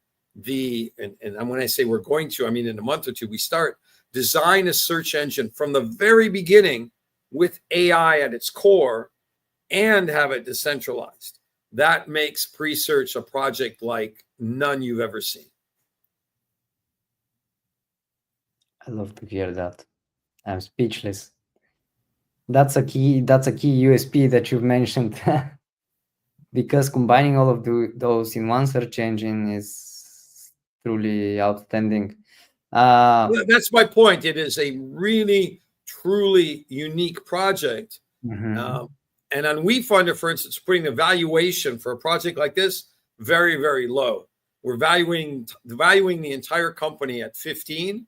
and when I say we're going to, I mean in a month or two, we design a search engine from the very beginning with AI at its core and have it decentralized. That makes Presearch a project like none you've ever seen. I love to hear that. I'm speechless. That's a key USP that you've mentioned, because combining all of those in one search engine is truly outstanding. That's my point. It is a really, truly unique project. Mm-hmm. And on WeFunder, for instance, putting the valuation for a project like this very, very low. We're valuing the entire company at 15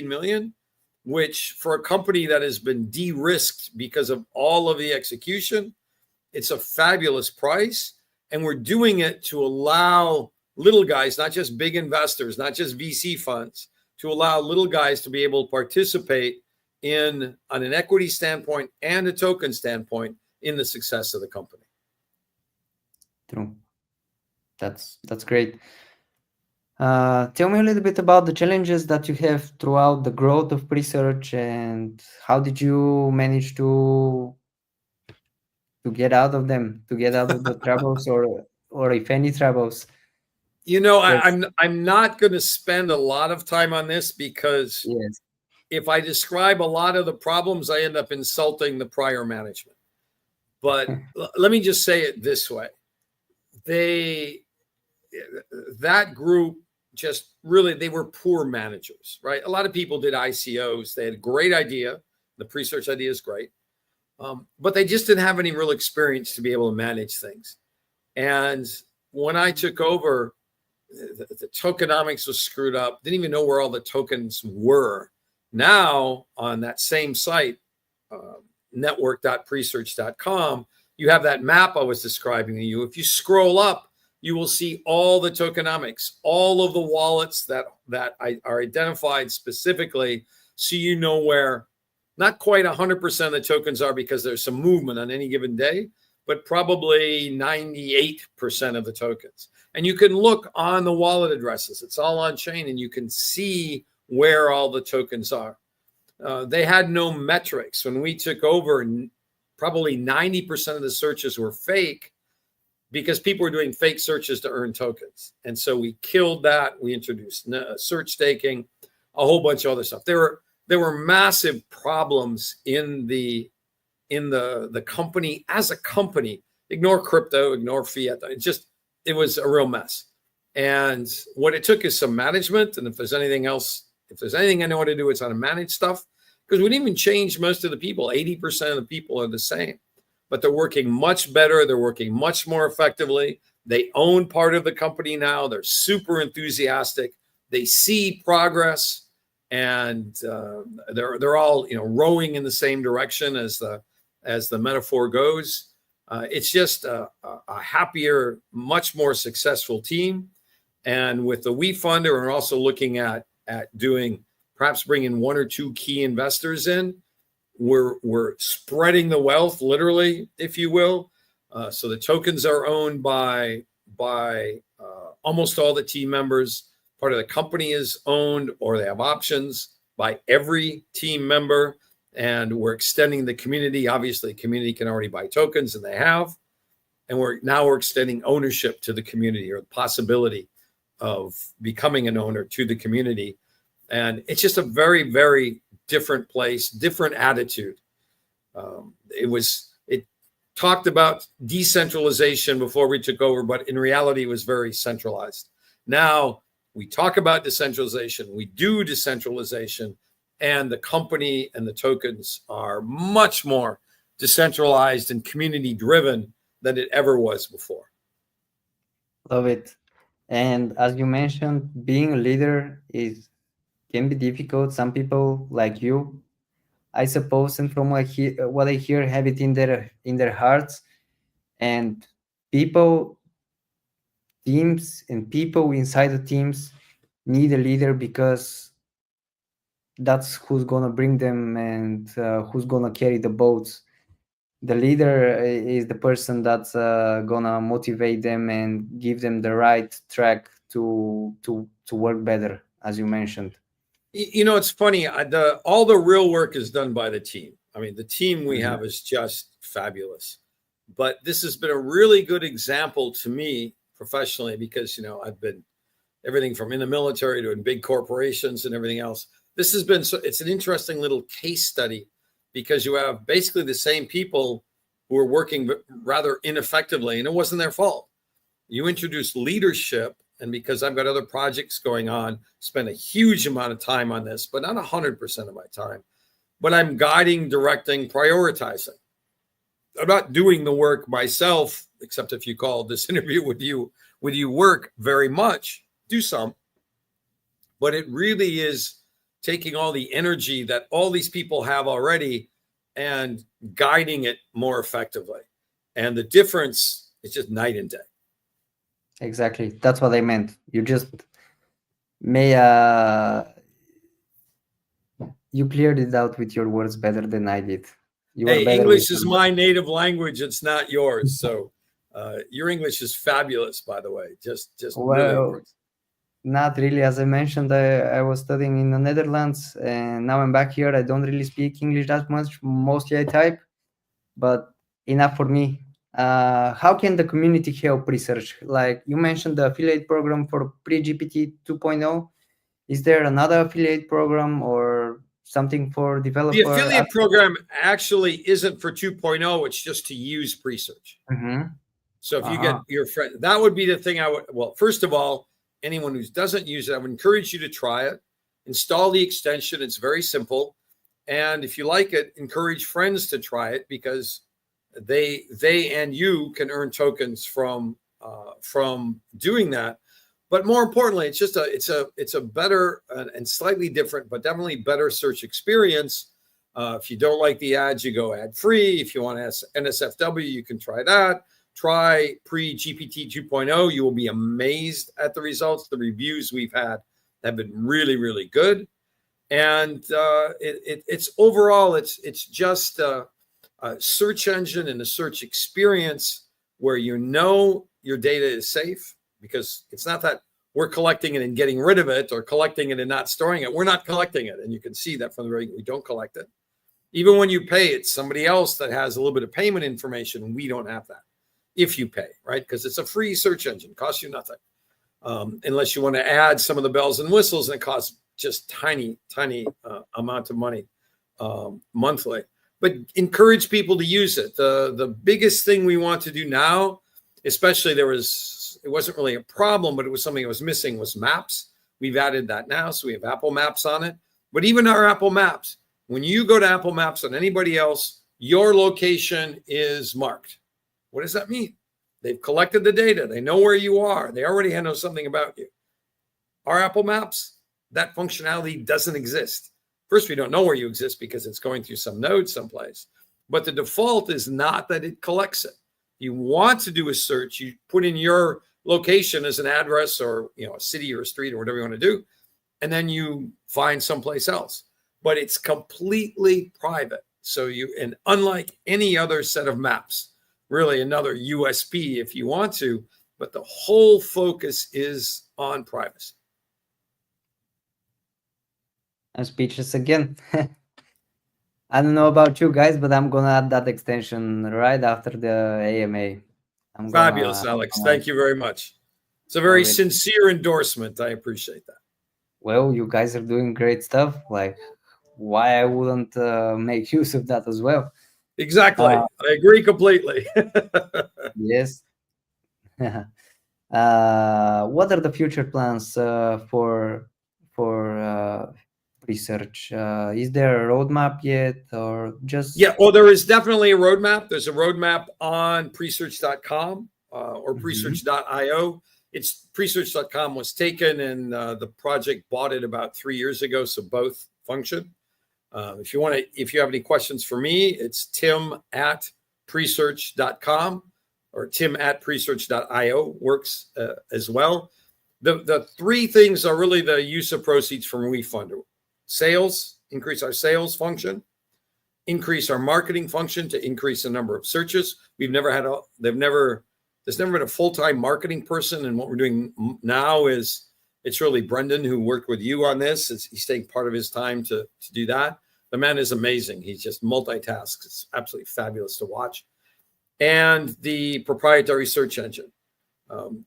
million, which for a company that has been de-risked because of all of the execution, it's a fabulous price. And we're doing it to allow little guys, not just big investors, not just VC funds, to allow little guys to be able to participate on an equity standpoint and a token standpoint in the success of the company. True. That's great. Tell me a little bit about the challenges that you have throughout the growth of Presearch, and how did you manage to get out of them, to get out of the troubles, or if any troubles? I'm not going to spend a lot of time on this because yes, if I describe a lot of the problems, I end up insulting the prior management. But let me just say it this way. That group just really, they were poor managers, right? A lot of people did ICOs. They had a great idea. The Presearch idea is great. But they just didn't have any real experience to be able to manage things. And when I took over, the tokenomics was screwed up. Didn't even know where all the tokens were. Now on that same site, network.presearch.com, you have that map I was describing to you. If you scroll up, you will see all the tokenomics, all of the wallets that are identified specifically, so you know where not quite 100% of the tokens are, because there's some movement on any given day, but probably 98% of the tokens. And you can look on the wallet addresses. It's all on chain, and you can see where all the tokens are. They had no metrics. When we took over, probably 90% of the searches were fake, because people were doing fake searches to earn tokens. And so we killed that. We introduced search staking, a whole bunch of other stuff. There were massive problems in the company as a company. Ignore crypto, ignore fiat. It was a real mess. And what it took is some management. And if there's anything I know how to do, it's how to manage stuff. Because we didn't even change most of the people. 80% of the people are the same. But they're working much better. They're working much more effectively. They own part of the company now. They're super enthusiastic. They see progress, and they're all rowing in the same direction as the metaphor goes. It's just a happier, much more successful team. And with the WeFunder, we're also looking at perhaps bringing one or two key investors in. We're spreading the wealth, literally, if you will. So the tokens are owned by almost all the team members. Part of the company is owned or they have options by every team member. And we're extending the community. Obviously, the community can already buy tokens, and they have. And we're extending ownership to the community, or the possibility of becoming an owner to the community. And it's just a very, very different place, different attitude. It talked about decentralization before we took over, but in reality, it was very centralized. Now we talk about decentralization, we do decentralization, and the company and the tokens are much more decentralized and community driven than it ever was before. Love it. And as you mentioned, being a leader can be difficult. Some people like you, I suppose, and from what I hear, have it in their hearts. And teams and people inside the teams need a leader, because that's who's gonna bring them, and who's gonna carry the boats. The leader is the person that's gonna motivate them and give them the right track to work better, as you mentioned. It's funny. All the real work is done by the team. I mean, the team we have is just fabulous. But this has been a really good example to me professionally, because I've been everything from in the military to in big corporations and everything else. This has been it's an interesting little case study, because you have basically the same people who are working rather ineffectively, and it wasn't their fault. You introduce leadership, and because I've got other projects going on, spend a huge amount of time on this, but not 100% of my time. But I'm guiding, directing, prioritizing. I'm not doing the work myself, except if you call this interview with you work very much, do some. But it really is taking all the energy that all these people have already and guiding it more effectively. And the difference is just night and day. Exactly. That's what I meant. You just may you cleared it out with your words better than I did. Hey, English is my native language. It's not yours. So your English is fabulous, by the way. Just well, really. Not really. As I mentioned, I was studying in the Netherlands, and now I'm back here. I don't really speak English that much. Mostly I type, but enough for me. How can the community help Presearch? Like you mentioned, the affiliate program for pre-GPT 2.0. Is there another affiliate program or something for developers? The affiliate program actually isn't for 2.0. It's just to use Presearch. So if you get your friend, that would be the thing well, first of all, anyone who doesn't use it, I would encourage you to try it. Install the extension. It's very simple. And if you like it, encourage friends to try it, because they and you can earn tokens from doing that. But more importantly, it's a better and slightly different, but definitely better search experience. If you don't like the ads, you go ad free. If you want NSFW, you can try that. Try pre-GPT 2.0. You will be amazed at the results. The reviews we've had have been really, really good. And it's overall, it's just a search engine and a search experience where your data is safe, because it's not that we're collecting it and getting rid of it, or collecting it and not storing it. We're not collecting it. And you can see that from the beginning. We don't collect it. Even when you pay, it's somebody else that has a little bit of payment information. We don't have that if you pay, right? Because it's a free search engine. It costs you nothing. Unless you want to add some of the bells and whistles, and it costs just tiny amount of money monthly. But encourage people to use it. The biggest thing we want to do now, especially it wasn't really a problem, but it was something that was missing, was maps. We've added that now. So we have Apple Maps on it. But even our Apple Maps, when you go to Apple Maps on anybody else, your location is marked. What does that mean? They've collected the data. They know where you are. They already know something about you. Our Apple Maps, that functionality doesn't exist. First, we don't know where you exist because it's going through some node someplace. But the default is not that it collects it. You want to do a search, you put in your location as an address, or a city or a street or whatever you want to do, and then you find someplace else. But it's completely private. And unlike any other set of maps, really another USP if you want to, but the whole focus is on privacy. I'm speechless again. I don't know about you guys, but I'm gonna add that extension right after the AMA. Fabulous, Alex. Thank you very much. It's a very sincere endorsement. I appreciate that. Well, you guys are doing great stuff. Like, why I wouldn't make use of that as well? Exactly. I agree completely. Yes. What are the future plans for Presearch? Is there a roadmap yet, or just? Yeah, well, there is definitely a roadmap. There's a roadmap on presearch.com or presearch.io. It's presearch.com was taken, and the project bought it about 3 years ago, so both function. If you have any questions for me, it's tim@presearch.com or tim@presearch.io works as well. The three things are really the use of proceeds from WeFunder: sales, increase our sales function; increase our marketing function to increase the number of searches. There's never been a full-time marketing person, and what we're doing now is it's really Brendan who worked with you on this. He's taking part of his time to do that. The man is amazing. He just multitasks. It's absolutely fabulous to watch. And the proprietary search engine.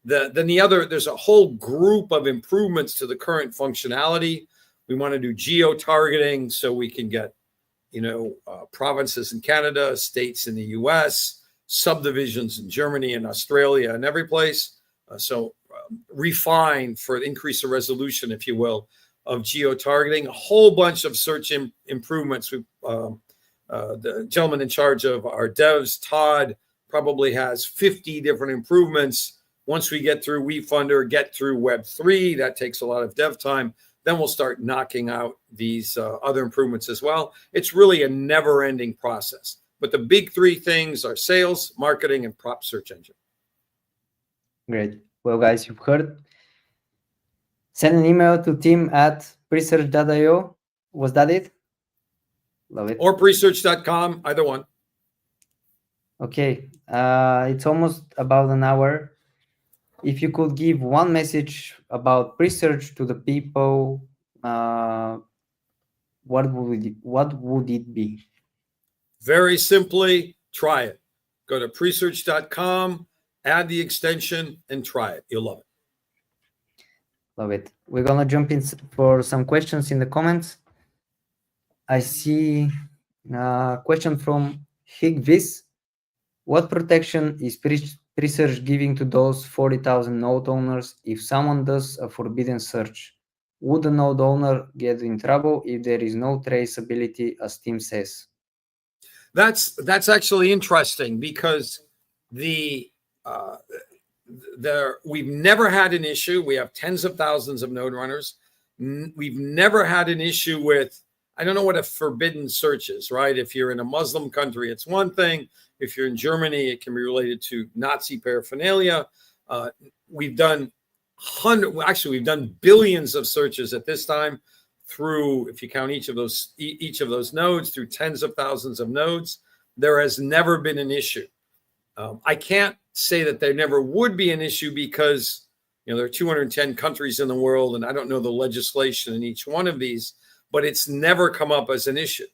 There's a whole group of improvements to the current functionality. We want to do geo-targeting so we can get provinces in Canada, states in the US, subdivisions in Germany and Australia and every place. Refine for increase the resolution, if you will, of geo-targeting. A whole bunch of search improvements. The gentleman in charge of our devs, Todd, probably has 50 different improvements. Once we get through WeFunder, get through Web3, that takes a lot of dev time. Then we'll start knocking out these other improvements as well. It's really a never-ending process. But the big three things are sales, marketing, and prop search engine. Great. Well, guys, you've heard. Send an email to tim@presearch.io. Was that it? Love it. Or presearch.com, either one. Okay. It's almost about an hour. If you could give one message about Presearch to the people, what would it be? Very simply, try it. Go to presearch.com, add the extension, and try it. You'll love it. Love it. We're going to jump in for some questions in the comments. I see a question from Higvis. What protection is Presearch giving to those 40,000 node owners if someone does a forbidden search? Would the node owner get in trouble if there is no traceability, as Tim says? That's actually interesting because we've never had an issue. We have tens of thousands of node runners. We've never had an issue with, I don't know what a forbidden search is, right? If you're in a Muslim country, it's one thing. If you're in Germany, it can be related to Nazi paraphernalia. We've done billions of searches at this time through, if you count each of those nodes, through tens of thousands of nodes. There has never been an issue. I can't say that there never would be an issue because there are 210 countries in the world, and I don't know the legislation in each one of these, but it's never come up as an issue.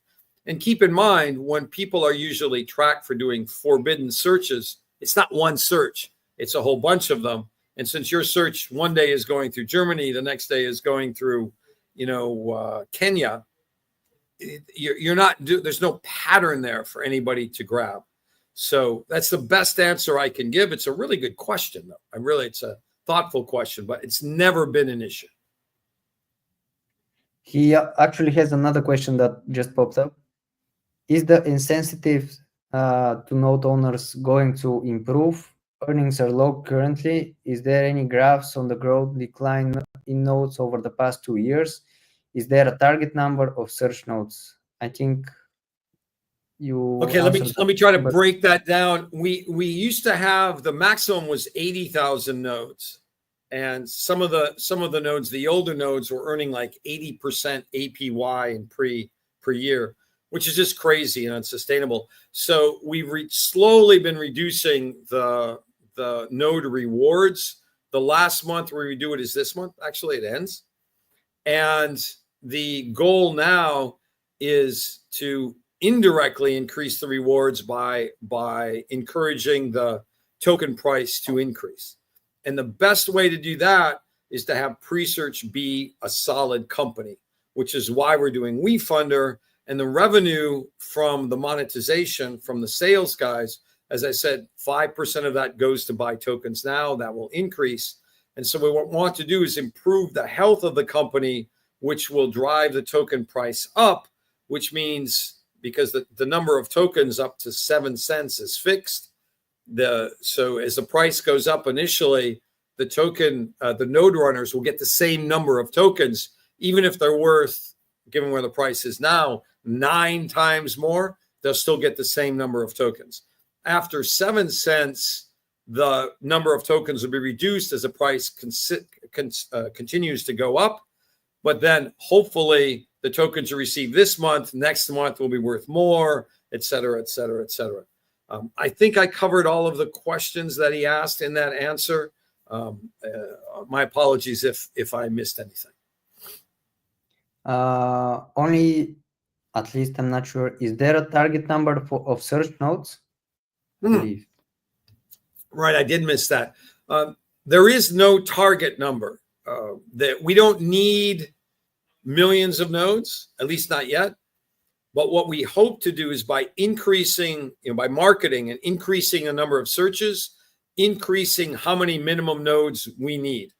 And keep in mind, when people are usually tracked for doing forbidden searches, it's not one search, it's a whole bunch of them. And since your search one day is going through Germany, the next day is going through, Kenya, there's no pattern there for anybody to grab. So that's the best answer I can give. It's a really good question, though. It's a thoughtful question, but it's never been an issue. He actually has another question that just popped up. Is the incentive to node owners going to improve? Earnings are low currently. Is there any graphs on the growth decline in nodes over the past 2 years? Is there a target number of search nodes? I think you. Okay, let me try to break that down. We used to have, the maximum was 80,000 nodes, and some of the nodes, the older nodes, were earning like 80% APY and per year, which is just crazy and unsustainable. So we've slowly been reducing the the node rewards. The last month where we do it is this month. Actually, it ends. And the goal now is to indirectly increase the rewards by encouraging the token price to increase. And the best way to do that is to have Presearch be a solid company, which is why we're doing WeFunder. And the revenue from the monetization from the sales guys, as I said, 5% of that goes to buy tokens now. That will increase. And so what we want to do is improve the health of the company, which will drive the token price up, which means because the number of tokens up to 7 cents is fixed. So as the price goes up initially, the token, the node runners will get the same number of tokens, even if they're worth, given where the price is now, 9 times more, they'll still get the same number of tokens. After 7 cents, the number of tokens will be reduced as the price continues to go up. But then hopefully the tokens you receive this month, next month will be worth more, et cetera, et cetera, et cetera. I think I covered all of the questions that he asked in that answer. My apologies if I missed anything. Only, at least I'm not sure, is there a target number of search nodes? I believe. Right, I did miss that. There is no target number. That we don't need millions of nodes, at least not yet. But what we hope to do is by increasing, by marketing and increasing the number of searches, increasing how many minimum nodes we need,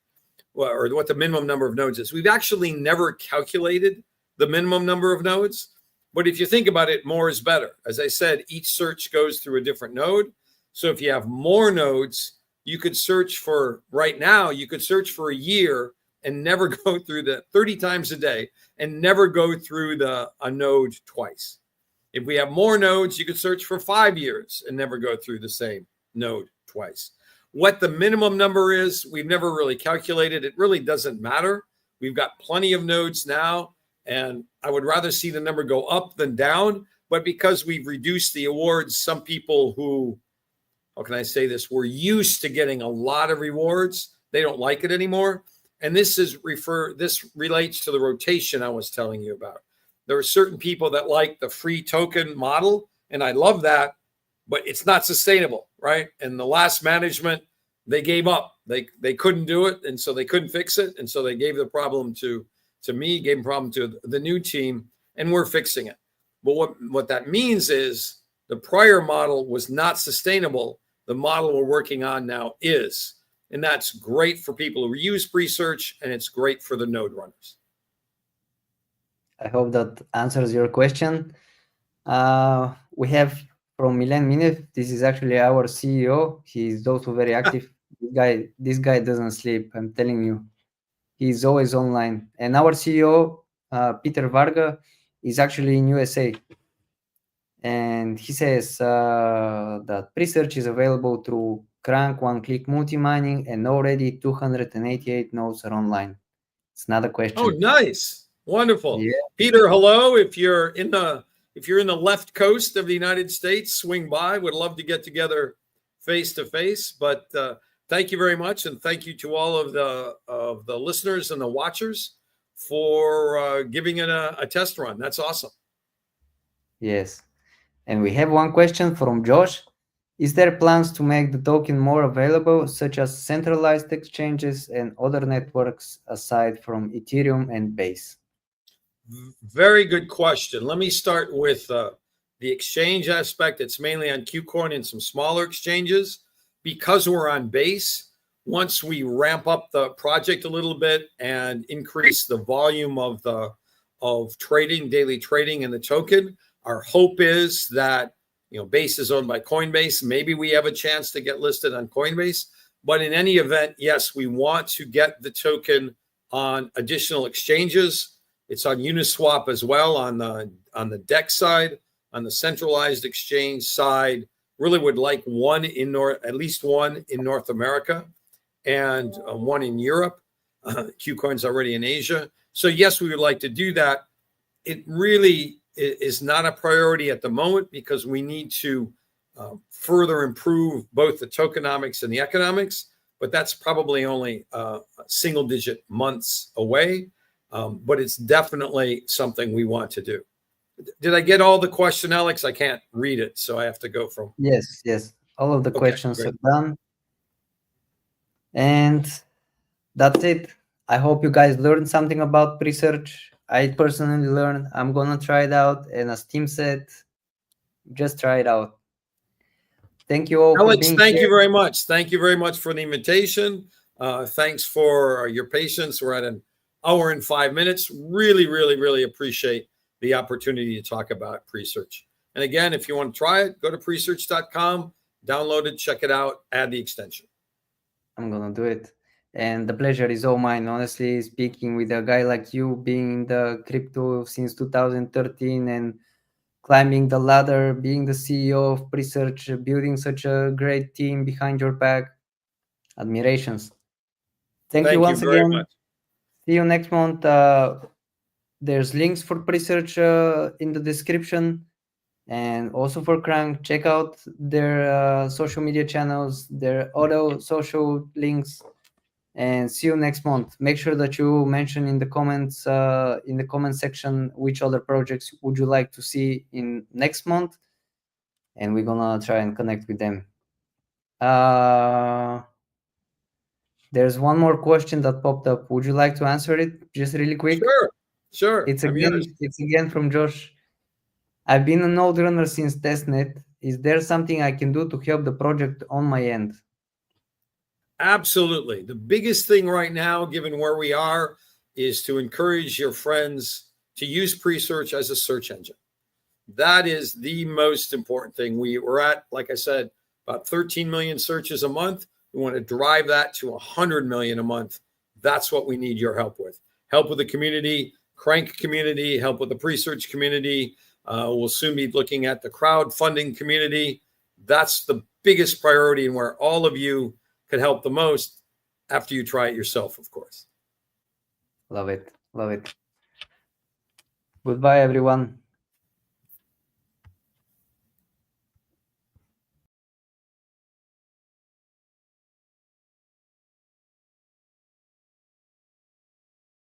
or what the minimum number of nodes is. We've actually never calculated the minimum number of nodes, but if you think about it, more is better. As I said, each search goes through a different node. So if you have more nodes, you could search for, right now, you could search for a year and never go through 30 times a day and never go through a node twice. If we have more nodes, you could search for 5 years and never go through the same node twice. What the minimum number is, we've never really calculated. It really doesn't matter. We've got plenty of nodes now, and I would rather see the number go up than down. But because we've reduced the awards, some people who, how can I say this, were used to getting a lot of rewards, they don't like it anymore. And this relates to the rotation I was telling you about. There are certain people that like the free token model, and I love that, but it's not sustainable, right? And the last management, they gave up. They couldn't do it, and so they couldn't fix it. And so they gave the problem to me, gave the problem to the new team, and we're fixing it. But what that means is the prior model was not sustainable. The model we're working on now is. And that's great for people who use Presearch, and it's great for the node runners. I hope that answers your question. We have from Milan Minev, this is actually our CEO. He's also very active. This guy doesn't sleep, I'm telling you. He's always online. And our CEO, Peter Varga, is actually in USA. And he says that Presearch is available through Crankk one-click multi-mining, and already 288 nodes are online. It's not a question. Oh, nice. Wonderful. Yeah. Peter, hello. If you're in the left coast of the United States, swing by. Would love to get together face to face. But thank you very much, and thank you to all of the listeners and the watchers for giving it a test run. That's awesome. Yes. And we have one question from Josh. Is there plans to make the token more available, such as centralized exchanges and other networks aside from Ethereum and Base? Very good question. Let me start with the exchange aspect. It's mainly on KuCoin and some smaller exchanges. Because we're on Base, once we ramp up the project a little bit and increase the volume of trading, daily trading in the token, our hope is that, Base is owned by Coinbase. Maybe we have a chance to get listed on Coinbase. But in any event, yes, we want to get the token on additional exchanges. It's on Uniswap as well on the DEX side, on the centralized exchange side. Really would like at least one in North America and one in Europe. KuCoin's already in Asia. So yes, we would like to do that. It really is not a priority at the moment because we need to further improve both the tokenomics and the economics, but that's probably only single-digit months away. But it's definitely something we want to do. Did I get all the question, Alex? I can't read it, so I have to go from. Yes. All of the questions great. are done. And that's it. I hope you guys learned something about Presearch. I personally learned. I'm gonna try it out, and as Tim said, just try it out. Thank you all for Alex, being thank here. you very much. Thank you very much for the invitation. Thanks for your patience. We're at an hour and 5 minutes. Really appreciate the opportunity to talk about Presearch. And again, if you want to try it, go to presearch.com, download it, check it out, add the extension. I'm gonna do it. And the pleasure is all mine, honestly, speaking with a guy like you, being in the crypto since 2013 and climbing the ladder, being the CEO of Presearch, building such a great team behind your back. Admirations. Thank you once very again. much. See you next month. There's links for Presearch in the description, and also for Crankk. Check out their social media channels, their auto social links, and see you next month. Make sure that you mention in the comments in the comment section which other projects would you like to see in next month, and we're gonna try and connect with them. There's one more question that popped up. Would you like to answer it just really quick? Sure. It's again from Josh. I've been a node runner since testnet. Is there something I can do to help the project on my end? Absolutely. The biggest thing right now, given where we are, is to encourage your friends to use Presearch as a search engine. That is the most important thing. We're at, like I said, about 13 million searches a month. We want to drive that to 100 million a month. That's what we need your help with. Help with the community, Crankk community, help with the Presearch community. We'll soon be looking at the crowdfunding community. That's the biggest priority and where all of you could help the most after you try it yourself, of course. Love it. Goodbye, everyone.